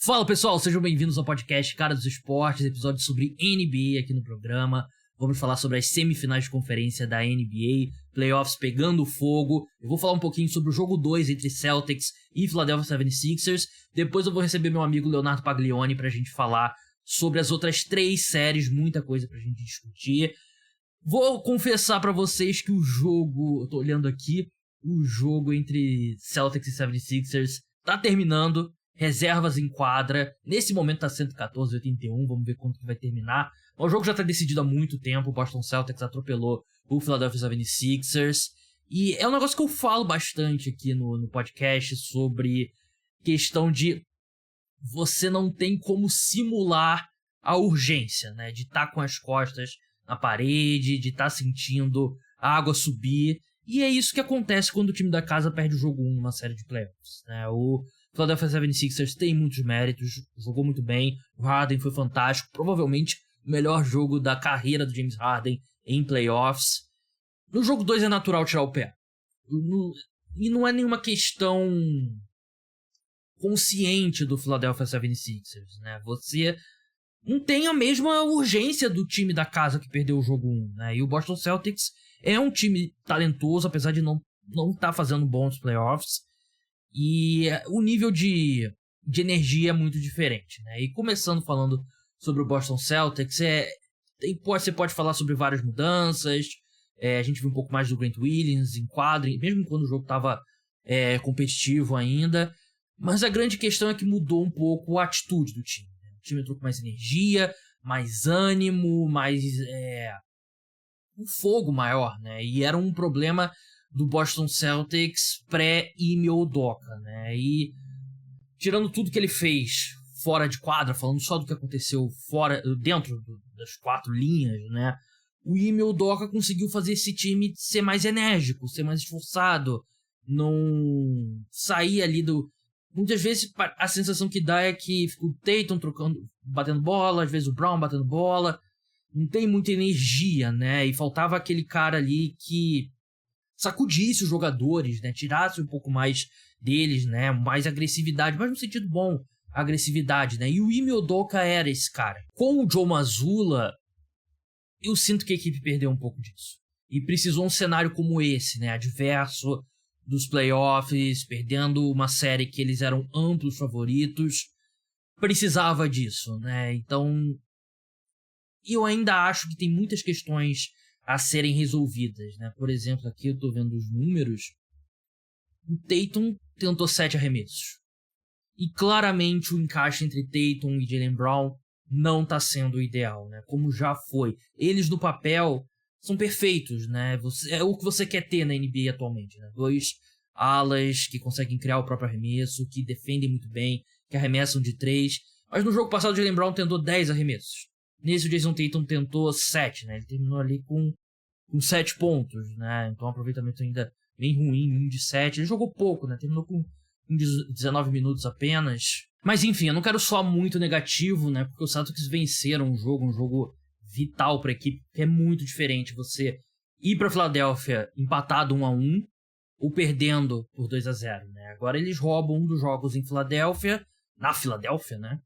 Fala pessoal, sejam bem-vindos ao podcast Cara dos Esportes, episódio sobre NBA aqui no programa. Vamos falar sobre as semifinais de conferência da NBA, playoffs pegando fogo. Eu vou falar um pouquinho sobre o jogo 2 entre Celtics e Philadelphia 76ers. Depois eu vou receber meu amigo Leonardo Paglioni pra gente falar sobre as outras 3 séries, muita coisa pra gente discutir. Vou confessar pra vocês que o jogo, eu tô olhando aqui, o jogo entre Celtics e 76ers tá terminando. Reservas em quadra, nesse momento tá 114-81, vamos ver quanto que vai terminar. O jogo já tá decidido há muito tempo, o Boston Celtics atropelou o Philadelphia 76ers, e é um negócio que eu falo bastante aqui no podcast sobre questão de você não tem como simular a urgência, né, de estar com as costas na parede, de estar sentindo a água subir, e é isso que acontece quando o time da casa perde o jogo 1 numa série de playoffs, né. O Philadelphia 76ers tem muitos méritos, jogou muito bem, o Harden foi fantástico, provavelmente o melhor jogo da carreira do James Harden em playoffs. No jogo 2 é natural tirar o pé. E não é nenhuma questão consciente do Philadelphia 76ers, né? Você não tem a mesma urgência do time da casa que perdeu o jogo 1, né? E o Boston Celtics é um time talentoso, apesar de não estar fazendo bons playoffs. E o nível de energia é muito diferente, né? E começando falando sobre o Boston Celtics, você pode falar sobre várias mudanças. A gente viu um pouco mais do Grant Williams em quadra, mesmo quando o jogo estava competitivo ainda. Mas a grande questão é que mudou um pouco a atitude do time, né? O time entrou com mais energia, mais ânimo, mais um fogo maior, né? E era um problema do Boston Celtics pré-Ime Udoka, né? E tirando tudo que ele fez fora de quadra, falando só do que aconteceu dentro das 4 linhas, né? O Ime Udoka conseguiu fazer esse time ser mais enérgico, ser mais esforçado, não sair ali do... Muitas vezes a sensação que dá é que fica o Tatum batendo bola, às vezes o Brown batendo bola, não tem muita energia, né? E faltava aquele cara ali que sacudisse os jogadores, né? Tirasse um pouco mais deles, né? Mais agressividade, mas no sentido bom, agressividade, né? E o Ime Udoka era esse cara. Com o Joe Mazzulla, eu sinto que a equipe perdeu um pouco disso. E precisou um cenário como esse, né? Adverso dos playoffs, perdendo uma série que eles eram amplos favoritos. Precisava disso, né? Então, eu ainda acho que tem muitas questões a serem resolvidas, né? Por exemplo, aqui eu tô vendo os números. O Tatum tentou 7 arremessos. E claramente o encaixe entre Tatum e Jaylen Brown não tá sendo o ideal, né? Como já foi. Eles no papel são perfeitos, né? É o que você quer ter na NBA atualmente, né? 2 alas que conseguem criar o próprio arremesso, que defendem muito bem, que arremessam de 3. Mas no jogo passado o Jaylen Brown tentou 10 arremessos. Nesse o Jason Tatum tentou 7, né? Ele terminou ali com 7 pontos, né? Então um aproveitamento ainda bem ruim, 1 de 7. Ele jogou pouco, né? Terminou com 19 minutos apenas. Mas enfim, eu não quero soar muito negativo, né? Porque os Celtics venceram um jogo vital para a equipe, que é muito diferente você ir para Filadélfia empatado 1-1 ou perdendo por 2-0, né? Agora eles roubam um dos jogos em Filadélfia, na Filadélfia, né?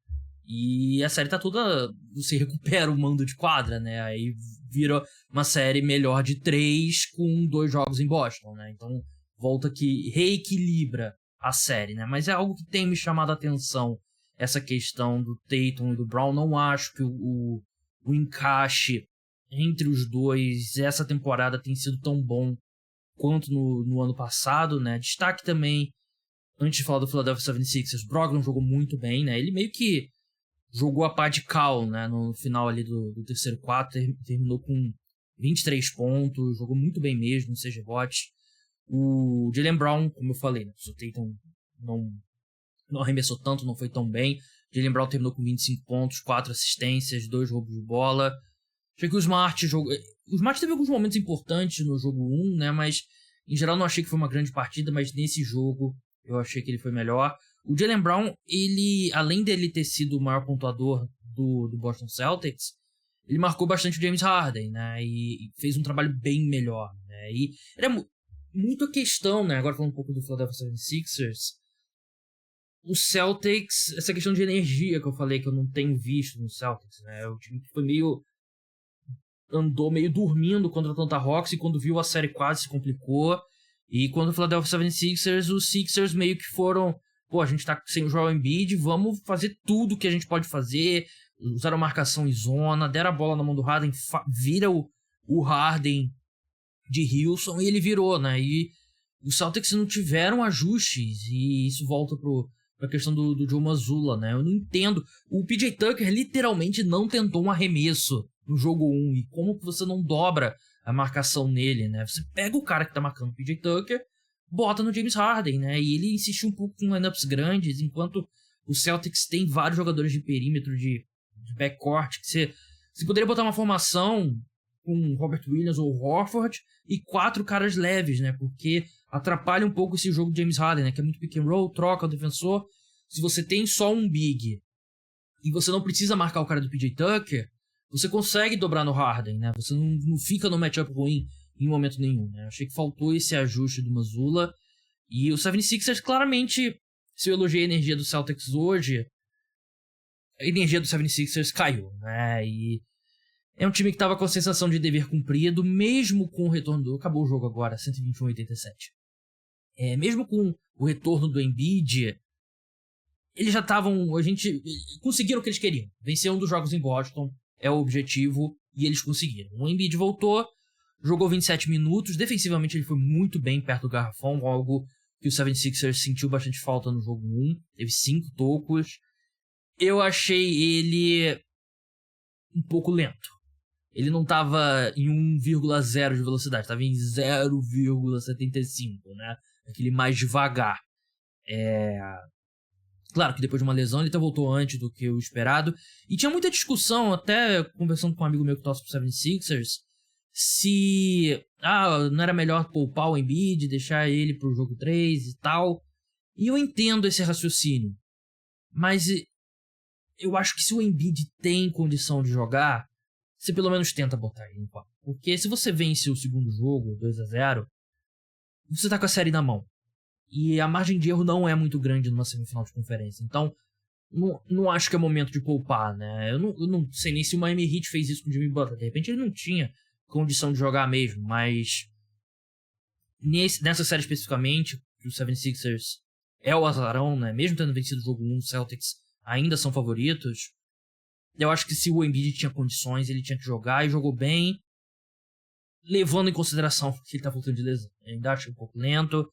E a série tá toda... Você recupera o mando de quadra, né? Aí vira uma série melhor de 3 com 2 jogos em Boston, né? Então volta que reequilibra a série, né? Mas é algo que tem me chamado a atenção, essa questão do Tatum e do Brown. Não acho que o encaixe entre os dois essa temporada tem sido tão bom quanto no ano passado, né? Destaque também, antes de falar do Philadelphia 76ers, Brogdon jogou muito bem, né? Ele meio que jogou a pá de cal, né? No final ali do terceiro quarto, terminou com 23 pontos, jogou muito bem mesmo, 6 rebotes. O Jaylen Brown, como eu falei, né? O Tatum não arremessou tanto, não foi tão bem. Jaylen Brown terminou com 25 pontos, 4 assistências, 2 roubos de bola. Achei que o Smart jogou... O Smart teve alguns momentos importantes no jogo 1, né? Mas em geral não achei que foi uma grande partida, mas nesse jogo eu achei que ele foi melhor. O Jaylen Brown, ele, além dele ter sido o maior pontuador do Boston Celtics, ele marcou bastante o James Harden, né? E fez um trabalho bem melhor, né? E era muito a questão, né? Agora falando um pouco do Philadelphia 76ers, o Celtics, essa questão de energia que eu falei que eu não tenho visto no Celtics, né? O time que andou meio dormindo contra o Atlanta Hawks e quando viu a série quase se complicou. E quando o Philadelphia 76ers, os Sixers meio que foram, pô, a gente tá sem o Joel Embiid, vamos fazer tudo que a gente pode fazer. Usaram marcação em zona, deram a bola na mão do Harden, vira o Harden de Houston e ele virou, né? E os Celtics não tiveram ajustes e isso volta pra questão do Joe Mazzulla, né? Eu não entendo. O PJ Tucker literalmente não tentou um arremesso no jogo 1 e como que você não dobra a marcação nele, né? Você pega o cara que tá marcando o PJ Tucker, bota no James Harden, né? E ele insistiu um pouco com lineups grandes, enquanto o Celtics tem vários jogadores de perímetro, de backcourt, que você poderia botar uma formação com Robert Williams ou Horford e 4 caras leves, né? Porque atrapalha um pouco esse jogo de James Harden, né? Que é muito pick and roll, troca o defensor. Se você tem só um big e você não precisa marcar o cara do PJ Tucker, você consegue dobrar no Harden, né? Você não fica no matchup ruim em momento nenhum, né? Eu achei que faltou esse ajuste do Mazzulla. E o 76ers, claramente, se eu elogiei a energia do Celtics hoje, a energia do 76ers caiu, né? E é um time que tava com a sensação de dever cumprido, mesmo com o retorno do... Acabou o jogo agora, 121-87. Mesmo com o retorno do Embiid, eles já estavam... conseguiram o que eles queriam. Vencer um dos jogos em Boston é o objetivo, e eles conseguiram. O Embiid voltou, jogou 27 minutos, defensivamente ele foi muito bem perto do garrafão, algo que o 76ers sentiu bastante falta no jogo 1, teve 5 tocos. Eu achei ele um pouco lento. Ele não estava em 1,0 de velocidade, estava em 0,75, né? Aquele mais devagar. Claro que depois de uma lesão ele até voltou antes do que o esperado. E tinha muita discussão, até conversando com um amigo meu que torce pro 76ers, se não era melhor poupar o Embiid, deixar ele pro jogo 3 e tal. E eu entendo esse raciocínio. Mas eu acho que se o Embiid tem condição de jogar, você pelo menos tenta botar ele no papo. Porque se você vence o segundo jogo, 2-0, você tá com a série na mão. E a margem de erro não é muito grande numa semifinal de conferência. Então, não acho que é momento de poupar, né? Eu não sei nem se o Miami Heat fez isso com o Jimmy Butler. De repente ele não tinha condição de jogar mesmo. Mas nessa série especificamente, que o 76ers é o azarão, né? Mesmo tendo vencido o jogo 1, os Celtics ainda são favoritos. Eu acho que se o Embiid tinha condições, ele tinha que jogar e jogou bem, levando em consideração que ele tá voltando de lesão. Eu ainda acho um pouco lento.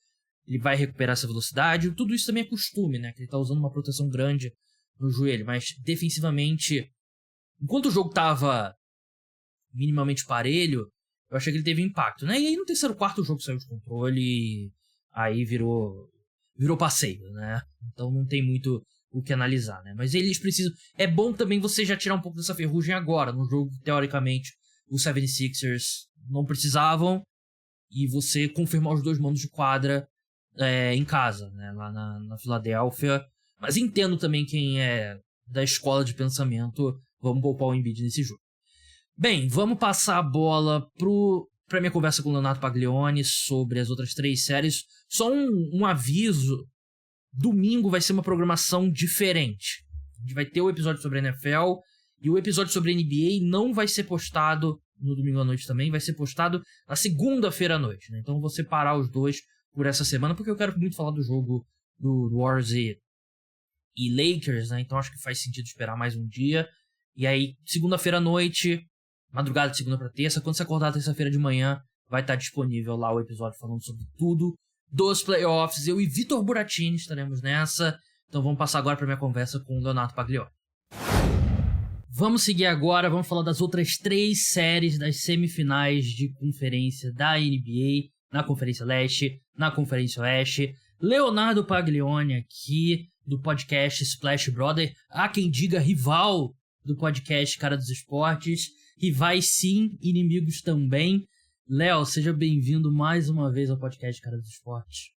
Ele vai recuperar essa velocidade. Tudo isso também é costume, né? Que ele tá usando uma proteção grande no joelho. Mas, defensivamente, enquanto o jogo tava minimamente parelho, eu achei que ele teve impacto, né? E aí, no terceiro, quarto, o jogo saiu de controle e aí virou passeio, né? Então, não tem muito o que analisar, né? Mas eles precisam... É bom também você já tirar um pouco dessa ferrugem agora, num jogo que, teoricamente, os 76ers não precisavam, e você confirmar os 2 mandos de quadra em casa, né, lá na Filadélfia. Mas entendo também quem é da escola de pensamento, vamos poupar o Embiid nesse jogo. Bem, vamos passar a bola pra minha conversa com o Leonardo Paglioni sobre as outras 3 séries. Só um aviso, domingo vai ser uma programação diferente. A gente vai ter o episódio sobre a NFL e o episódio sobre a NBA não vai ser postado no domingo à noite também, vai ser postado na segunda-feira à noite, né? Então eu vou separar os dois por essa semana, porque eu quero muito falar do jogo do Warriors e Lakers, né? Então acho que faz sentido esperar mais um dia. E aí, segunda-feira à noite, madrugada de segunda pra terça, quando você acordar terça-feira de manhã, vai estar disponível lá o episódio falando sobre tudo dos playoffs. Eu e Vitor Buratini estaremos nessa. Então vamos passar agora para minha conversa com o Leonardo Paglioni. Vamos seguir agora, vamos falar das outras 3 séries das semifinais de conferência da NBA, na Conferência Leste, na Conferência Oeste. Leonardo Paglioni aqui, do podcast Splash Brother. Há quem diga rival do podcast Cara dos Esportes. Rivais sim, inimigos também. Léo, seja bem-vindo mais uma vez ao podcast Cara dos Esportes.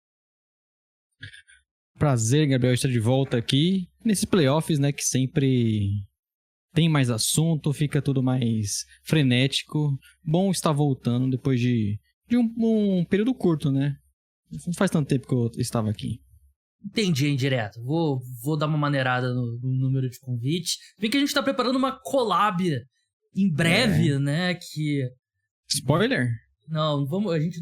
Prazer, Gabriel, estar de volta aqui nesses playoffs, né, que sempre tem mais assunto, fica tudo mais frenético. Bom estar voltando depois de um período curto, né? Não faz tanto tempo que eu estava aqui. Entendi a indireta. Vou dar uma maneirada no número de convites. Vê que a gente tá preparando uma collab em breve, né? Que... Spoiler? Não, a gente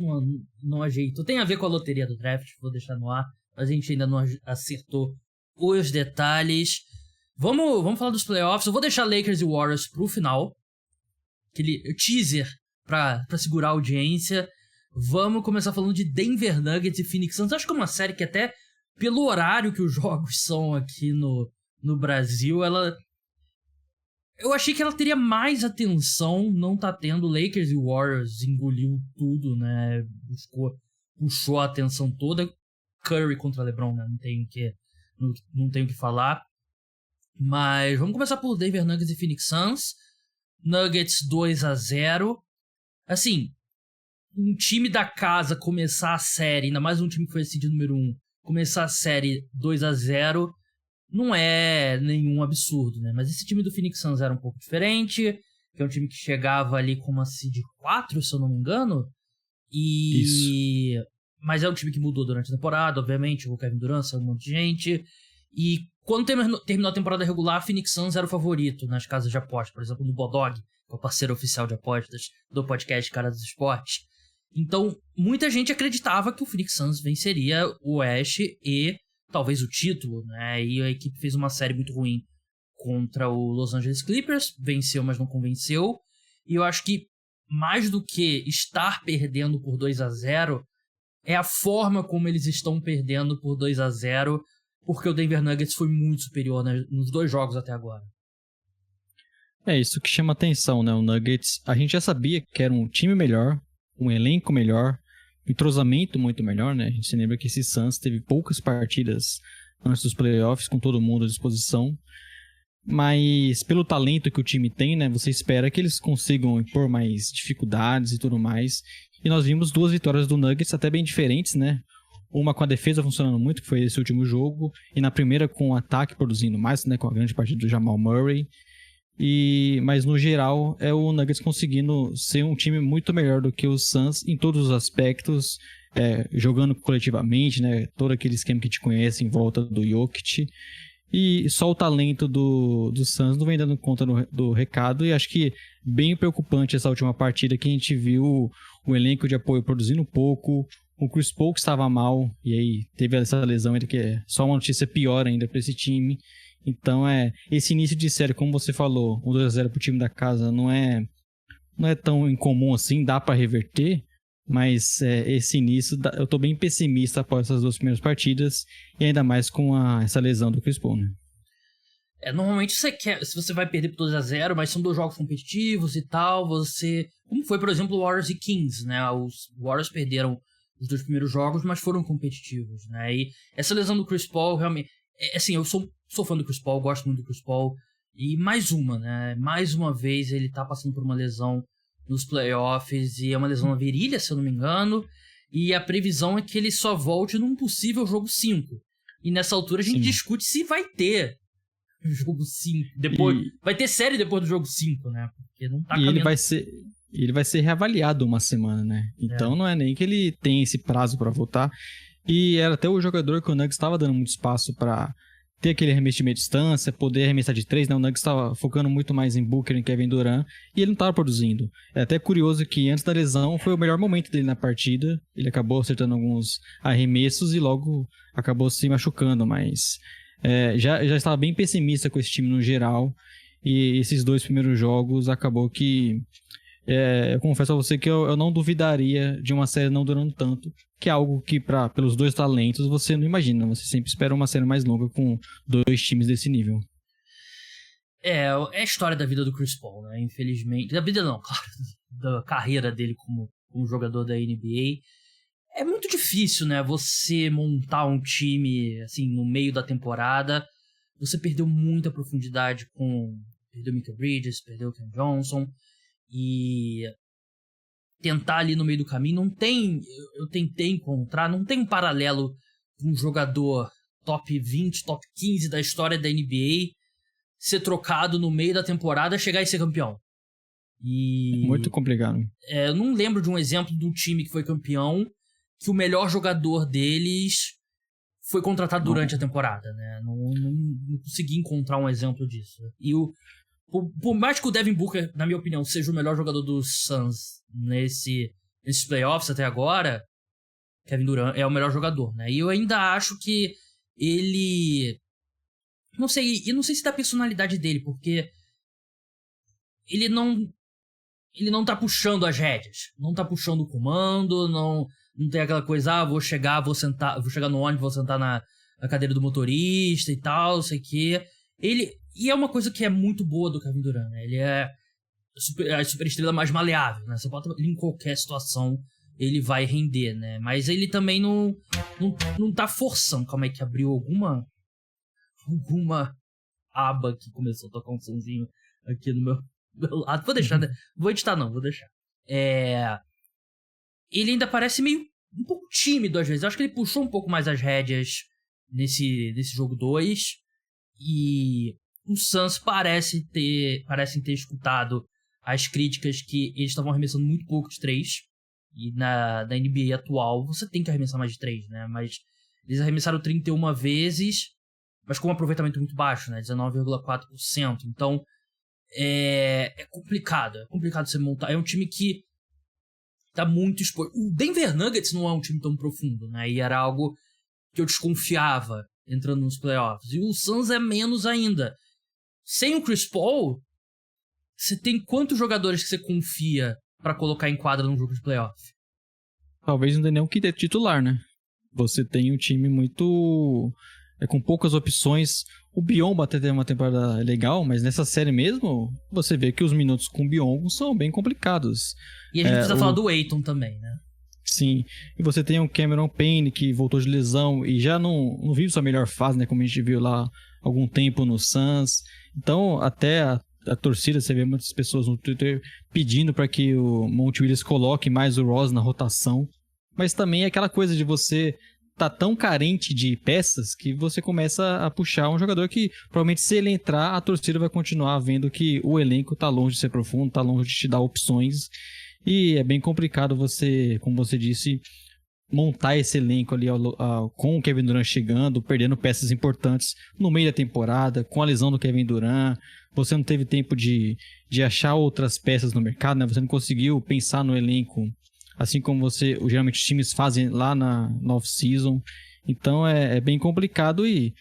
não ajeitou. Tem a ver com a loteria do draft, vou deixar no ar. Mas a gente ainda não acertou os detalhes. Vamos falar dos playoffs. Eu vou deixar Lakers e Warriors pro final. Aquele teaser pra segurar a audiência. Vamos começar falando de Denver Nuggets e Phoenix Suns. Acho que é uma série que até pelo horário que os jogos são aqui no Brasil, eu achei que ela teria mais atenção. Não tá tendo. Lakers e Warriors engoliu tudo, né? Puxou a atenção toda. Curry contra LeBron, né? Não tenho o que falar. Mas vamos começar por Denver Nuggets e Phoenix Suns. Nuggets 2-0. Assim, um time da casa começar a série, ainda mais um time que foi seed número 1, começar a série 2-0, não é nenhum absurdo, né? Mas esse time do Phoenix Suns era um pouco diferente, que é um time que chegava ali com uma seed 4, se eu não me engano. Isso. Mas é um time que mudou durante a temporada, obviamente, o Kevin Durant, um monte de gente. E quando terminou a temporada regular, Phoenix Suns era o favorito nas casas de apostas. Por exemplo, no Bodog, que é o parceiro oficial de apostas do podcast Cara dos Esportes. Então, muita gente acreditava que o Phoenix Suns venceria o Oeste e talvez o título, né? E a equipe fez uma série muito ruim contra o Los Angeles Clippers. Venceu, mas não convenceu. E eu acho que mais do que estar perdendo por 2-0, é a forma como eles estão perdendo por 2-0, porque o Denver Nuggets foi muito superior nos 2 jogos até agora. É isso que chama atenção, né? O Nuggets, a gente já sabia que era um time melhor, um elenco melhor, um entrosamento muito melhor, né? A gente se lembra que esse Suns teve poucas partidas antes dos playoffs, com todo mundo à disposição. Mas pelo talento que o time tem, né? Você espera que eles consigam impor mais dificuldades e tudo mais. E nós vimos 2 vitórias do Nuggets até bem diferentes, né? Uma com a defesa funcionando muito, que foi esse último jogo. E na primeira com o ataque produzindo mais, né? Com a grande partida do Jamal Murray. Mas no geral é o Nuggets conseguindo ser um time muito melhor do que o Suns em todos os aspectos, jogando coletivamente, né? Todo aquele esquema que a gente conhece em volta do Jokic. E só o talento do Suns não vem dando conta do recado. E acho que bem preocupante essa última partida, que a gente viu o elenco de apoio produzindo pouco. O Chris Paul que estava mal, e aí teve essa lesão ainda, que é só uma notícia pior ainda para esse time. Então esse início de série, como você falou, o 2-0 pro time da casa não é tão incomum assim, dá para reverter, mas esse início, eu tô bem pessimista após essas 2 primeiras partidas, e ainda mais com essa lesão do Chris Paul, né? Normalmente se você vai perder por 2-0, mas são 2 jogos competitivos e tal, como foi, por exemplo, Warriors e Kings, né? Os Warriors perderam os 2 primeiros jogos, mas foram competitivos, né? E essa lesão do Chris Paul, realmente... assim, eu sou fã do Chris Paul, gosto muito do Chris Paul. E mais uma vez ele tá passando por uma lesão nos playoffs, e é uma lesão na virilha, se eu não me engano. E a previsão é que ele só volte num possível jogo 5. E nessa altura a gente discute se vai ter jogo 5. Vai ter série depois do jogo 5, né? Porque não tá caminhando. Ele vai ser reavaliado uma semana, né? Então não é nem que ele tem esse prazo para voltar. E era até o jogador que o Nuggets estava dando muito espaço para ter aquele arremesso de meia distância, poder arremessar de 3, né? O Nuggets estava focando muito mais em Booker e Kevin Durant, e ele não estava produzindo. É até curioso que antes da lesão foi o melhor momento dele na partida. Ele acabou acertando alguns arremessos e logo acabou se machucando, mas já estava bem pessimista com esse time no geral. E esses 2 primeiros jogos acabou que... eu confesso a você que eu não duvidaria de uma série não durando tanto, que é algo que, pelos 2 talentos, você não imagina. Você sempre espera uma série mais longa com 2 times desse nível. É a história da vida do Chris Paul, né? Infelizmente. Da vida não, claro. Da carreira dele como jogador da NBA. É muito difícil, né? Você montar um time, assim, no meio da temporada. Você perdeu muita profundidade perdeu o Michael Bridges, perdeu o Ken Johnson. E tentar ali no meio do caminho, eu tentei encontrar, não tem um paralelo com um jogador top 20, top 15 da história da NBA ser trocado no meio da temporada, chegar e ser campeão. Muito complicado. Eu não lembro de um exemplo de um time que foi campeão, que o melhor jogador deles foi contratado durante a temporada, né? Não consegui encontrar um exemplo disso. E por mais que o Devin Booker, na minha opinião, seja o melhor jogador dos Suns nesses playoffs até agora, Kevin Durant é o melhor jogador, né? E eu ainda acho que ele... Eu não sei se da personalidade dele, porque ele não tá puxando as rédeas, não tá puxando o comando, não tem aquela coisa, vou chegar no ônibus, vou sentar na cadeira do motorista e tal, sei que. E é uma coisa que é muito boa do Kevin Durant, né? Ele é a superestrela mais maleável, né? Você bota ele em qualquer situação, ele vai render, né? Mas ele também não tá forçando. Calma aí, que abriu alguma aba que começou a tocar um sonzinho aqui no meu lado. Vou deixar, né? Vou editar não, vou deixar. Ele ainda parece meio um pouco tímido às vezes. Eu acho que ele puxou um pouco mais as rédeas nesse jogo 2. E os Suns parecem ter escutado as críticas que eles estavam arremessando muito pouco de 3. E na NBA atual, você tem que arremessar mais de 3, né? Mas eles arremessaram 31 vezes, mas com um aproveitamento muito baixo, né? 19,4%. Então, é complicado. É complicado você montar. É um time que tá muito exposto. O Denver Nuggets não é um time tão profundo, né? E era algo que eu desconfiava entrando nos playoffs. E o Suns é menos ainda. Sem o Chris Paul, você tem quantos jogadores que você confia pra colocar em quadra num jogo de playoff? Talvez não dê nem um que é titular, né? Você tem um time muito... com poucas opções. O Biyombo até tem uma temporada legal, mas nessa série mesmo, você vê que os minutos com o Biyombo são bem complicados. E a gente precisa falar do Ayton também, né? Sim. E você tem o Cameron Payne, que voltou de lesão e já não vive sua melhor fase, né? Como a gente viu lá há algum tempo no Suns. Então, até a torcida, você vê muitas pessoas no Twitter pedindo para que o Monty Williams coloque mais o Ross na rotação. Mas também é aquela coisa de você tá tão carente de peças que você começa a puxar um jogador que provavelmente, se ele entrar, a torcida vai continuar vendo que o elenco tá longe de ser profundo, tá longe de te dar opções. E é bem complicado você, como você disse, montar esse elenco ali com o Kevin Durant chegando, perdendo peças importantes no meio da temporada, com a lesão do Kevin Durant. Você não teve tempo de achar outras peças no mercado, né? Você não conseguiu pensar no elenco assim como geralmente os times fazem lá na off-season. Então é bem complicado e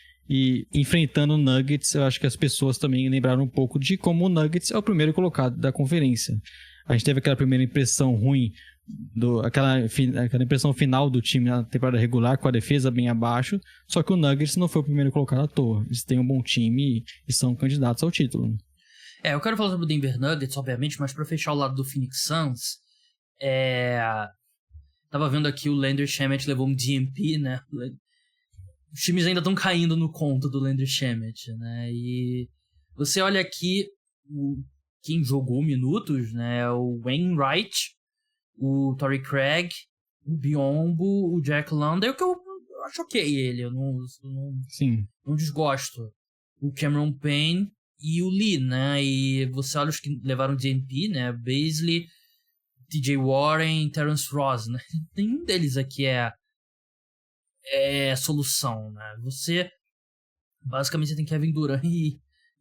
enfrentando o Nuggets, eu acho que as pessoas também lembraram um pouco de como o Nuggets é o primeiro colocado da conferência. A gente teve aquela primeira impressão ruim, aquela impressão final do time na temporada regular, com a defesa bem abaixo, só que o Nuggets não foi o primeiro colocado à toa. Eles têm um bom time e são candidatos ao título. Eu quero falar sobre o Denver Nuggets, obviamente, mas para fechar o lado do Phoenix Suns, tava vendo aqui o Landry Shamet levou um DNP, né? Os times ainda estão caindo no conto do Landry Shamet, né? E você olha aqui quem jogou minutos, né? O Wainwright, o Torrey Craig, o Biyombo, o Jack London, que eu acho ok ele, eu não desgosto. O Cameron Payne e o Lee, né? E você olha os que levaram DNP, né? Beasley, TJ Warren, Terrence Ross, né? Nenhum deles aqui é solução, né? Você basicamente você tem Kevin Durant e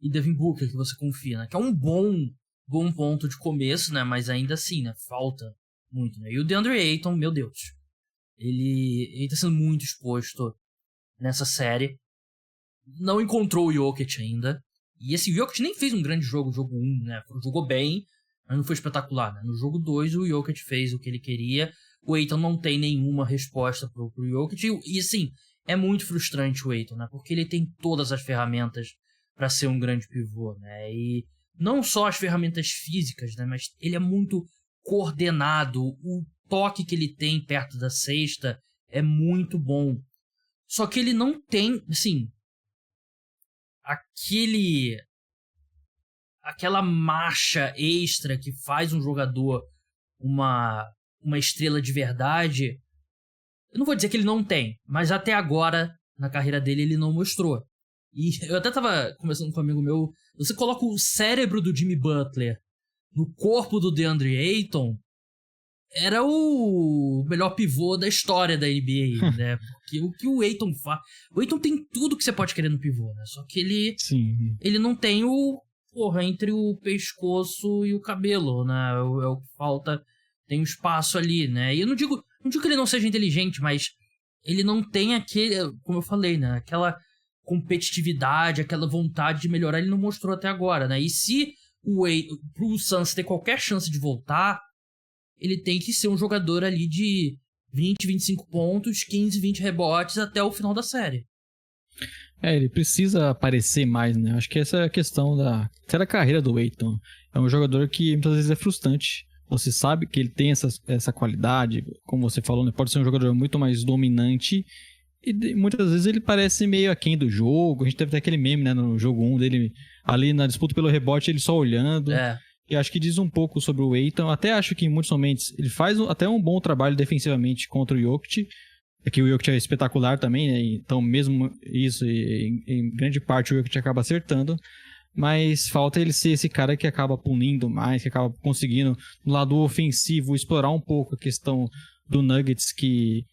Devin Booker que você confia, né? Que é um bom ponto de começo, né? Mas ainda assim, né? Falta muito, né? E o DeAndre Ayton, meu Deus, ele tá sendo muito exposto nessa série. Não encontrou o Jokic ainda. E esse Jokic nem fez um grande jogo 1, né? Jogou bem, mas não foi espetacular, né? No jogo 2, o Jokic fez o que ele queria. O Ayton não tem nenhuma resposta pro Jokic. E assim, é muito frustrante o Ayton, né? Porque ele tem todas as ferramentas para ser um grande pivô, né? E não só as ferramentas físicas, né? Mas ele é muito coordenado. O toque que ele tem perto da cesta é muito bom. Só que ele não tem, assim, aquela marcha extra que faz um jogador uma estrela de verdade. Eu não vou dizer que ele não tem, mas até agora, na carreira dele, ele não mostrou. E eu até tava conversando com um amigo meu, você coloca o cérebro do Jimmy Butler no corpo do DeAndre Ayton, era o melhor pivô da história da NBA, né? Porque o que o Ayton faz... O Ayton tem tudo que você pode querer no pivô, né? Só que ele não tem entre o pescoço e o cabelo, né? É o que falta, tem um espaço ali, né? E eu não digo que ele não seja inteligente, mas ele não tem aquele, como eu falei, né? Aquela competitividade, aquela vontade de melhorar, ele não mostrou até agora, né? E se pro Suns ter qualquer chance de voltar, ele tem que ser um jogador ali de 20, 25 pontos, 15, 20 rebotes até o final da série. Ele precisa aparecer mais, né? Acho que essa é a questão da carreira do Ayton. É um jogador que muitas vezes é frustrante. Você sabe que ele tem essa qualidade, como você falou, né? Pode ser um jogador muito mais dominante e muitas vezes ele parece meio aquém do jogo. A gente teve até aquele meme, né, no jogo 1 dele, ali na disputa pelo rebote, ele só olhando. E acho que diz um pouco sobre o Ayton. Até acho que em muitos momentos ele faz até um bom trabalho defensivamente contra o Jokic. É que o Jokic é espetacular também, né? Então mesmo isso, em grande parte o Jokic acaba acertando. Mas falta ele ser esse cara que acaba punindo mais, que acaba conseguindo, no lado ofensivo, explorar um pouco a questão do Nuggets, que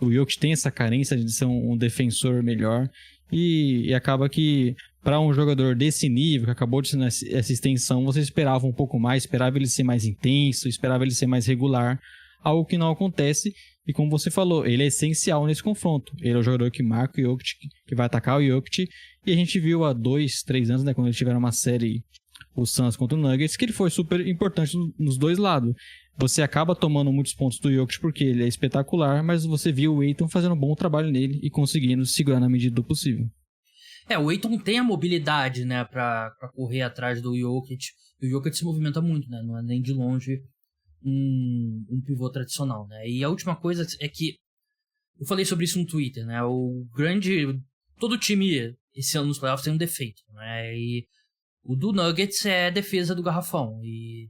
o Jokic tem essa carência de ser um defensor melhor. E acaba que, para um jogador desse nível, que acabou de ser essa extensão, você esperava um pouco mais, esperava ele ser mais intenso, esperava ele ser mais regular, algo que não acontece. E como você falou, ele é essencial nesse confronto. Ele é o jogador que marca o Jokic, que vai atacar o Jokic. E a gente viu há 2, 3 anos, né, quando eles tiveram uma série, o Suns contra o Nuggets, que ele foi super importante nos dois lados. Você acaba tomando muitos pontos do Jokic porque ele é espetacular, mas você viu o Ayton fazendo um bom trabalho nele e conseguindo segurar na medida do possível. O Ayton tem a mobilidade, né, pra correr atrás do Jokic. E o Jokic se movimenta muito, né, não é nem de longe um pivô tradicional, né. E a última coisa é que eu falei sobre isso no Twitter, né, todo time esse ano nos playoffs tem um defeito, né, e o do Nuggets é a defesa do garrafão, e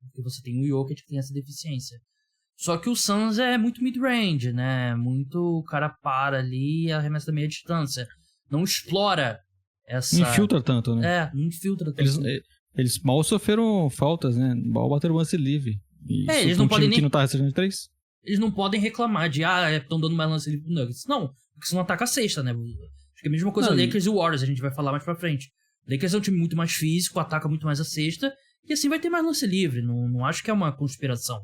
porque você tem o Jokic que tem essa deficiência. Só que o Suns é muito mid-range, né? Muito o cara para ali e arremessa da meia distância. Não explora essa... Não infiltra tanto, né? Não infiltra tanto. Eles mal sofreram faltas, né? Mal bateram o lance livre. E eles não podem que não tá recebendo 3? Eles não podem reclamar de, estão dando mais lance livre pro Nuggets. Não, porque você não ataca a cesta, né? Acho que é a mesma coisa Lakers e Warriors, a gente vai falar mais pra frente. O Lakers é um time muito mais físico, ataca muito mais a cesta, e assim vai ter mais lance livre. Não acho que é uma conspiração.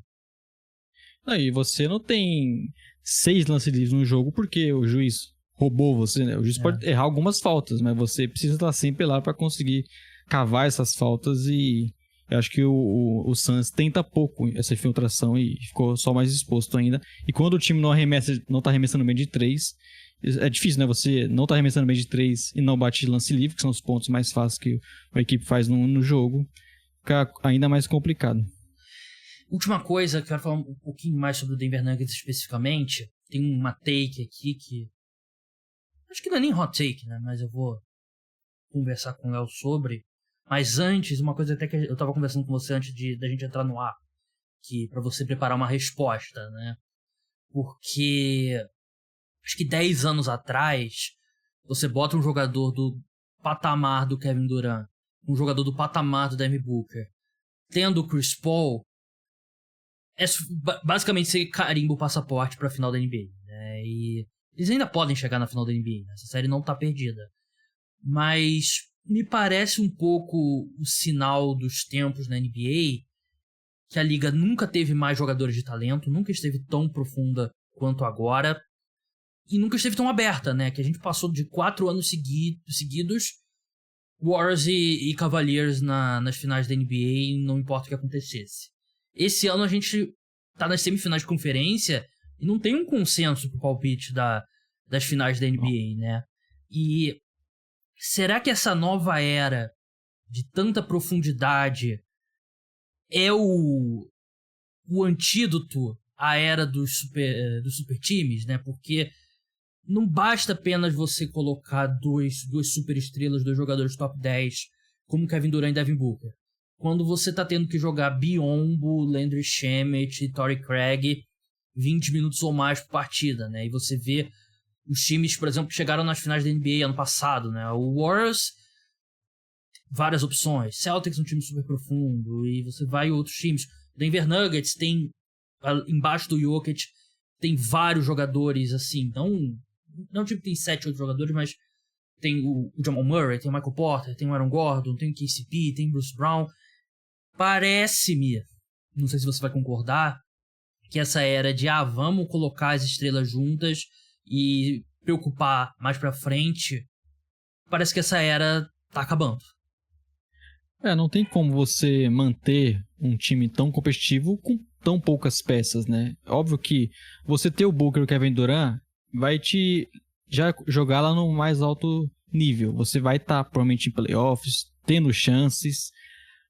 E você não tem 6 lances livres no jogo porque o juiz roubou você, né? O juiz pode errar algumas faltas, mas você precisa estar sempre lá para conseguir cavar essas faltas, e eu acho que o Suns tenta pouco essa infiltração e ficou só mais exposto ainda. E quando o time não tá arremessando bem de 3, é difícil, né? Você não tá arremessando bem de 3 e não bate lance livre, que são os pontos mais fáceis que a equipe faz no jogo. Fica ainda mais complicado. Última coisa, quero falar um pouquinho mais sobre o Denver Nuggets especificamente. Tem uma take aqui que... acho que não é nem hot take, né? Mas eu vou conversar com o Léo sobre. Mas antes, uma coisa até que eu tava conversando com você antes da gente entrar no ar, que para você preparar uma resposta, né? Porque acho que 10 anos atrás, você bota um jogador do patamar do Kevin Durant, um jogador do patamar do Devin Booker, tendo o Chris Paul, basicamente você carimba o passaporte pra final da NBA, né? E eles ainda podem chegar na final da NBA, né? Essa série não tá perdida. Mas me parece um pouco o sinal dos tempos na NBA, que a liga nunca teve mais jogadores de talento, nunca esteve tão profunda quanto agora, e nunca esteve tão aberta, né? Que a gente passou de 4 anos seguidos Warriors e Cavaliers nas finais da NBA, não importa o que acontecesse. Esse ano a gente tá nas semifinais de conferência e não tem um consenso pro palpite das finais da NBA, né? E será que essa nova era de tanta profundidade é o antídoto à era dos super times, né? Porque não basta apenas você colocar duas super estrelas, 2 jogadores top 10, como Kevin Durant e Devin Booker. Quando você tá tendo que jogar Biyombo, Landry Shamet e Torrey Craig 20 minutos ou mais por partida, né? E você vê os times, por exemplo, que chegaram nas finais da NBA ano passado, né? O Warriors, várias opções. Celtics, um time super profundo. E você vai em outros times. Denver Nuggets tem, embaixo do Jokic, tem vários jogadores, assim, não tipo tem 7, 8 jogadores, mas tem o Jamal Murray, tem o Michael Porter, tem o Aaron Gordon, tem o KCP, tem o Bruce Brown. Parece-me, não sei se você vai concordar, que essa era de, vamos colocar as estrelas juntas e preocupar mais pra frente, parece que essa era tá acabando. Não tem como você manter um time tão competitivo com tão poucas peças, né? Óbvio que você ter o Booker e o Kevin Durant vai te já jogar lá no mais alto nível. Você vai estar provavelmente em playoffs, tendo chances,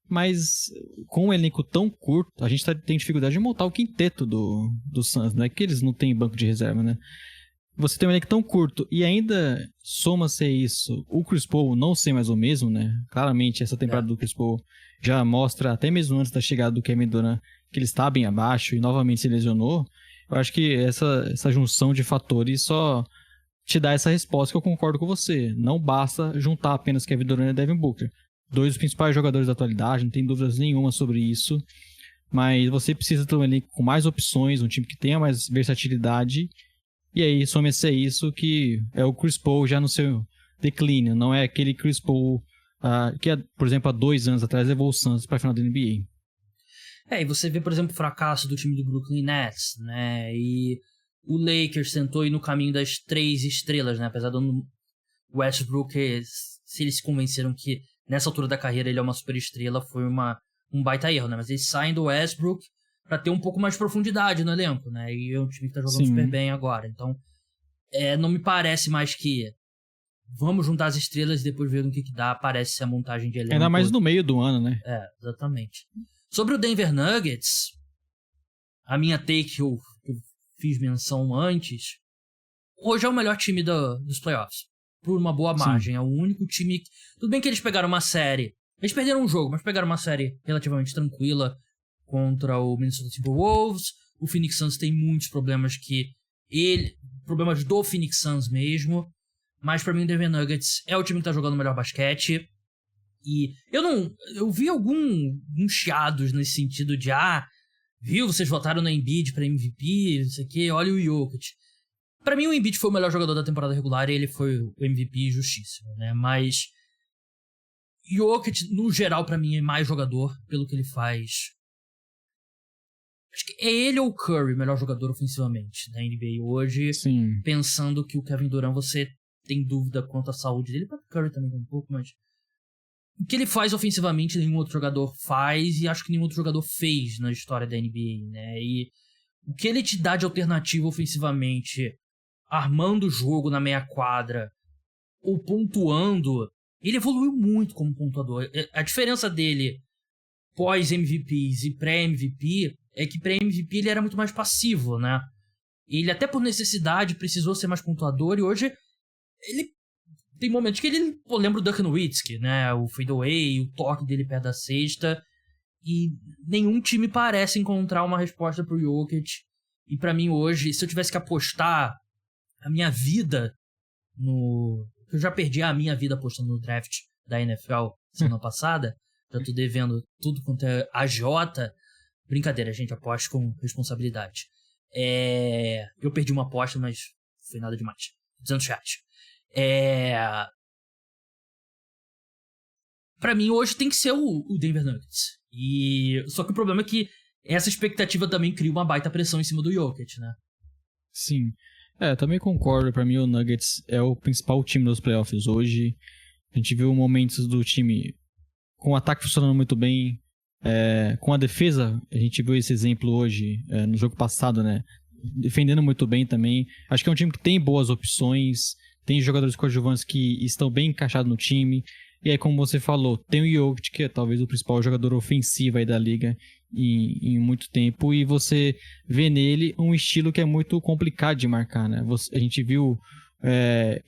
mas com um elenco tão curto, a gente tem dificuldade de montar o quinteto do Suns, né? Que eles não têm banco de reserva, né? Você tem um elenco tão curto e ainda soma-se a isso o Chris Paul não ser mais o mesmo, né? Claramente essa temporada do Chris Paul já mostra, até mesmo antes da chegada do Kevin Durant, que ele está bem abaixo e novamente se lesionou. Eu acho que essa junção de fatores só te dá essa resposta que eu concordo com você. Não basta juntar apenas Kevin Durant e Devin Booker. 2 dos principais jogadores da atualidade, não tem dúvidas nenhuma sobre isso. Mas você precisa ter um elenco com mais opções, um time que tenha mais versatilidade. E aí, some-se a isso que é o Chris Paul já no seu declínio. Não é aquele Chris Paul que, por exemplo, há 2 anos atrás levou o Suns para a final da NBA. E você vê, por exemplo, o fracasso do time do Brooklyn Nets, né? E o Lakers tentou ir no caminho das 3 estrelas, né? Apesar do Westbrook, se eles se convenceram que nessa altura da carreira ele é uma superestrela, foi um baita erro, né? Mas eles saem do Westbrook pra ter um pouco mais de profundidade no elenco, né? E é um time que tá jogando super bem agora. Então, não me parece mais que vamos juntar as estrelas e depois ver o que dá. Parece ser a montagem de elenco. Ainda mais no meio do ano, né? Exatamente. Sobre o Denver Nuggets, a minha take que eu fiz menção antes, hoje é o melhor time dos playoffs. Por uma boa margem. É o único time... Tudo bem que eles pegaram uma série. Eles perderam um jogo, mas pegaram uma série relativamente tranquila contra o Minnesota Timberwolves. O Phoenix Suns tem muitos problemas problemas do Phoenix Suns mesmo. Mas pra mim o Denver Nuggets é o time que tá jogando o melhor basquete. E eu vi alguns chiados nesse sentido de viu, vocês votaram no Embiid pra MVP, não sei o que, olha o Jokic. Pra mim o Embiid foi o melhor jogador da temporada regular e ele foi o MVP justíssimo, né? Mas Jokic, no geral, pra mim é mais jogador pelo que ele faz. Acho que é ele ou o Curry o melhor jogador ofensivamente da NBA hoje. Sim. Pensando que o Kevin Durant, você tem dúvida quanto à saúde dele. O Curry também tem um pouco, mas o que ele faz ofensivamente nenhum outro jogador faz e acho que nenhum outro jogador fez na história da NBA, né? E o que ele te dá de alternativa ofensivamente, armando o jogo na meia quadra ou pontuando, ele evoluiu muito como pontuador. A diferença dele pós-MVPs e pré-MVP é que pré-MVP ele era muito mais passivo, né? Ele até por necessidade precisou ser mais pontuador e hoje ele tem momentos que ele... Eu lembro do Dirk Nowitzki, né? O fadeaway, o toque dele perto da cesta. E nenhum time parece encontrar uma resposta pro Jokic. E pra mim hoje, se eu tivesse que apostar a minha vida no... Eu já perdi a minha vida apostando no draft da NFL semana passada. Já tô devendo tudo quanto é agiota. Brincadeira, gente. Aposto com responsabilidade. Eu perdi uma aposta, mas foi nada demais. 200 reais. Pra mim hoje tem que ser o Denver Nuggets. Só que o problema é que essa expectativa também cria uma baita pressão em cima do Jokic, né? Sim. Também concordo. Pra mim o Nuggets é o principal time dos playoffs hoje. A gente viu momentos do time com o ataque funcionando muito bem, com a defesa. A gente viu esse exemplo hoje, no jogo passado, né? Defendendo muito bem também. Acho que é um time que tem boas opções. Tem jogadores coadjuvantes que estão bem encaixados no time. E aí, como você falou, tem o Jokic, que é talvez o principal jogador ofensivo aí da liga em muito tempo. E você vê nele um estilo que é muito complicado de marcar, né? A gente viu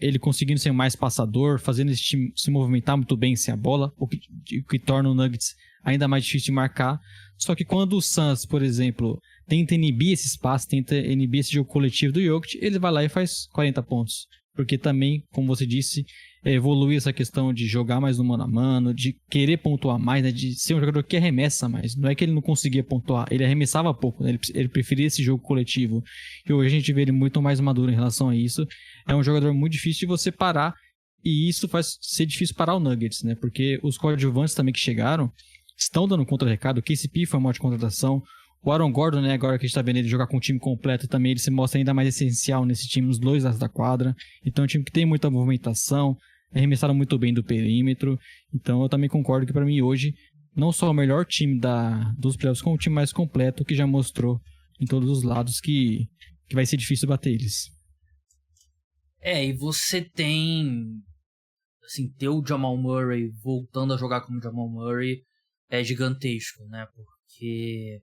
ele conseguindo ser mais passador, fazendo esse time se movimentar muito bem sem a bola, o que torna o Nuggets ainda mais difícil de marcar. Só que quando o Suns, por exemplo, tenta inibir esse espaço, tenta inibir esse jogo coletivo do Jokic, ele vai lá e faz 40 pontos. Porque também, como você disse, evoluir essa questão de jogar mais no mano a mano, de querer pontuar mais, né? De ser um jogador que arremessa mais. Não é que ele não conseguia pontuar, ele arremessava pouco, né? Ele preferia esse jogo coletivo. E hoje a gente vê ele muito mais maduro em relação a isso. É um jogador muito difícil de você parar, e isso faz ser difícil parar o Nuggets, né? Porque os coadjuvantes também que chegaram estão dando contra-recado. O KCP foi uma ótima contratação. O Aaron Gordon, né, agora que a gente tá vendo ele jogar com um time completo também, ele se mostra ainda mais essencial nesse time, nos dois lados da quadra. Então é um time que tem muita movimentação, arremessaram muito bem do perímetro. Então eu também concordo que para mim hoje, não só o melhor time dos playoffs, como o time mais completo, que já mostrou em todos os lados que vai ser difícil bater eles. E você tem, assim, ter o Jamal Murray voltando a jogar como Jamal Murray é gigantesco, né, porque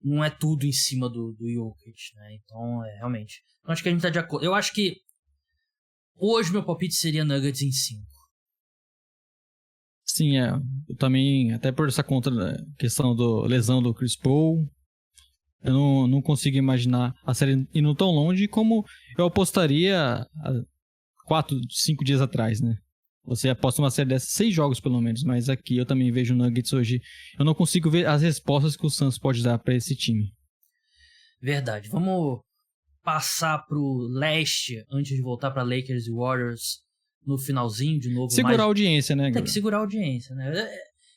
não é tudo em cima do Jokic, né? Então, realmente. Então, acho que a gente tá de acordo. Eu acho que hoje meu palpite seria Nuggets em 5. Sim, eu também, até por essa questão da lesão do Chris Paul, eu não consigo imaginar a série indo tão longe como eu apostaria 4, 5 dias atrás, né? Você aposta uma série dessas 6 jogos pelo menos, mas aqui eu também vejo o Nuggets hoje. Eu não consigo ver as respostas que o Suns pode dar para esse time. Verdade. Vamos passar pro leste antes de voltar para Lakers e Warriors no finalzinho de novo. Segurar a audiência, né, Tem que segurar a audiência, né?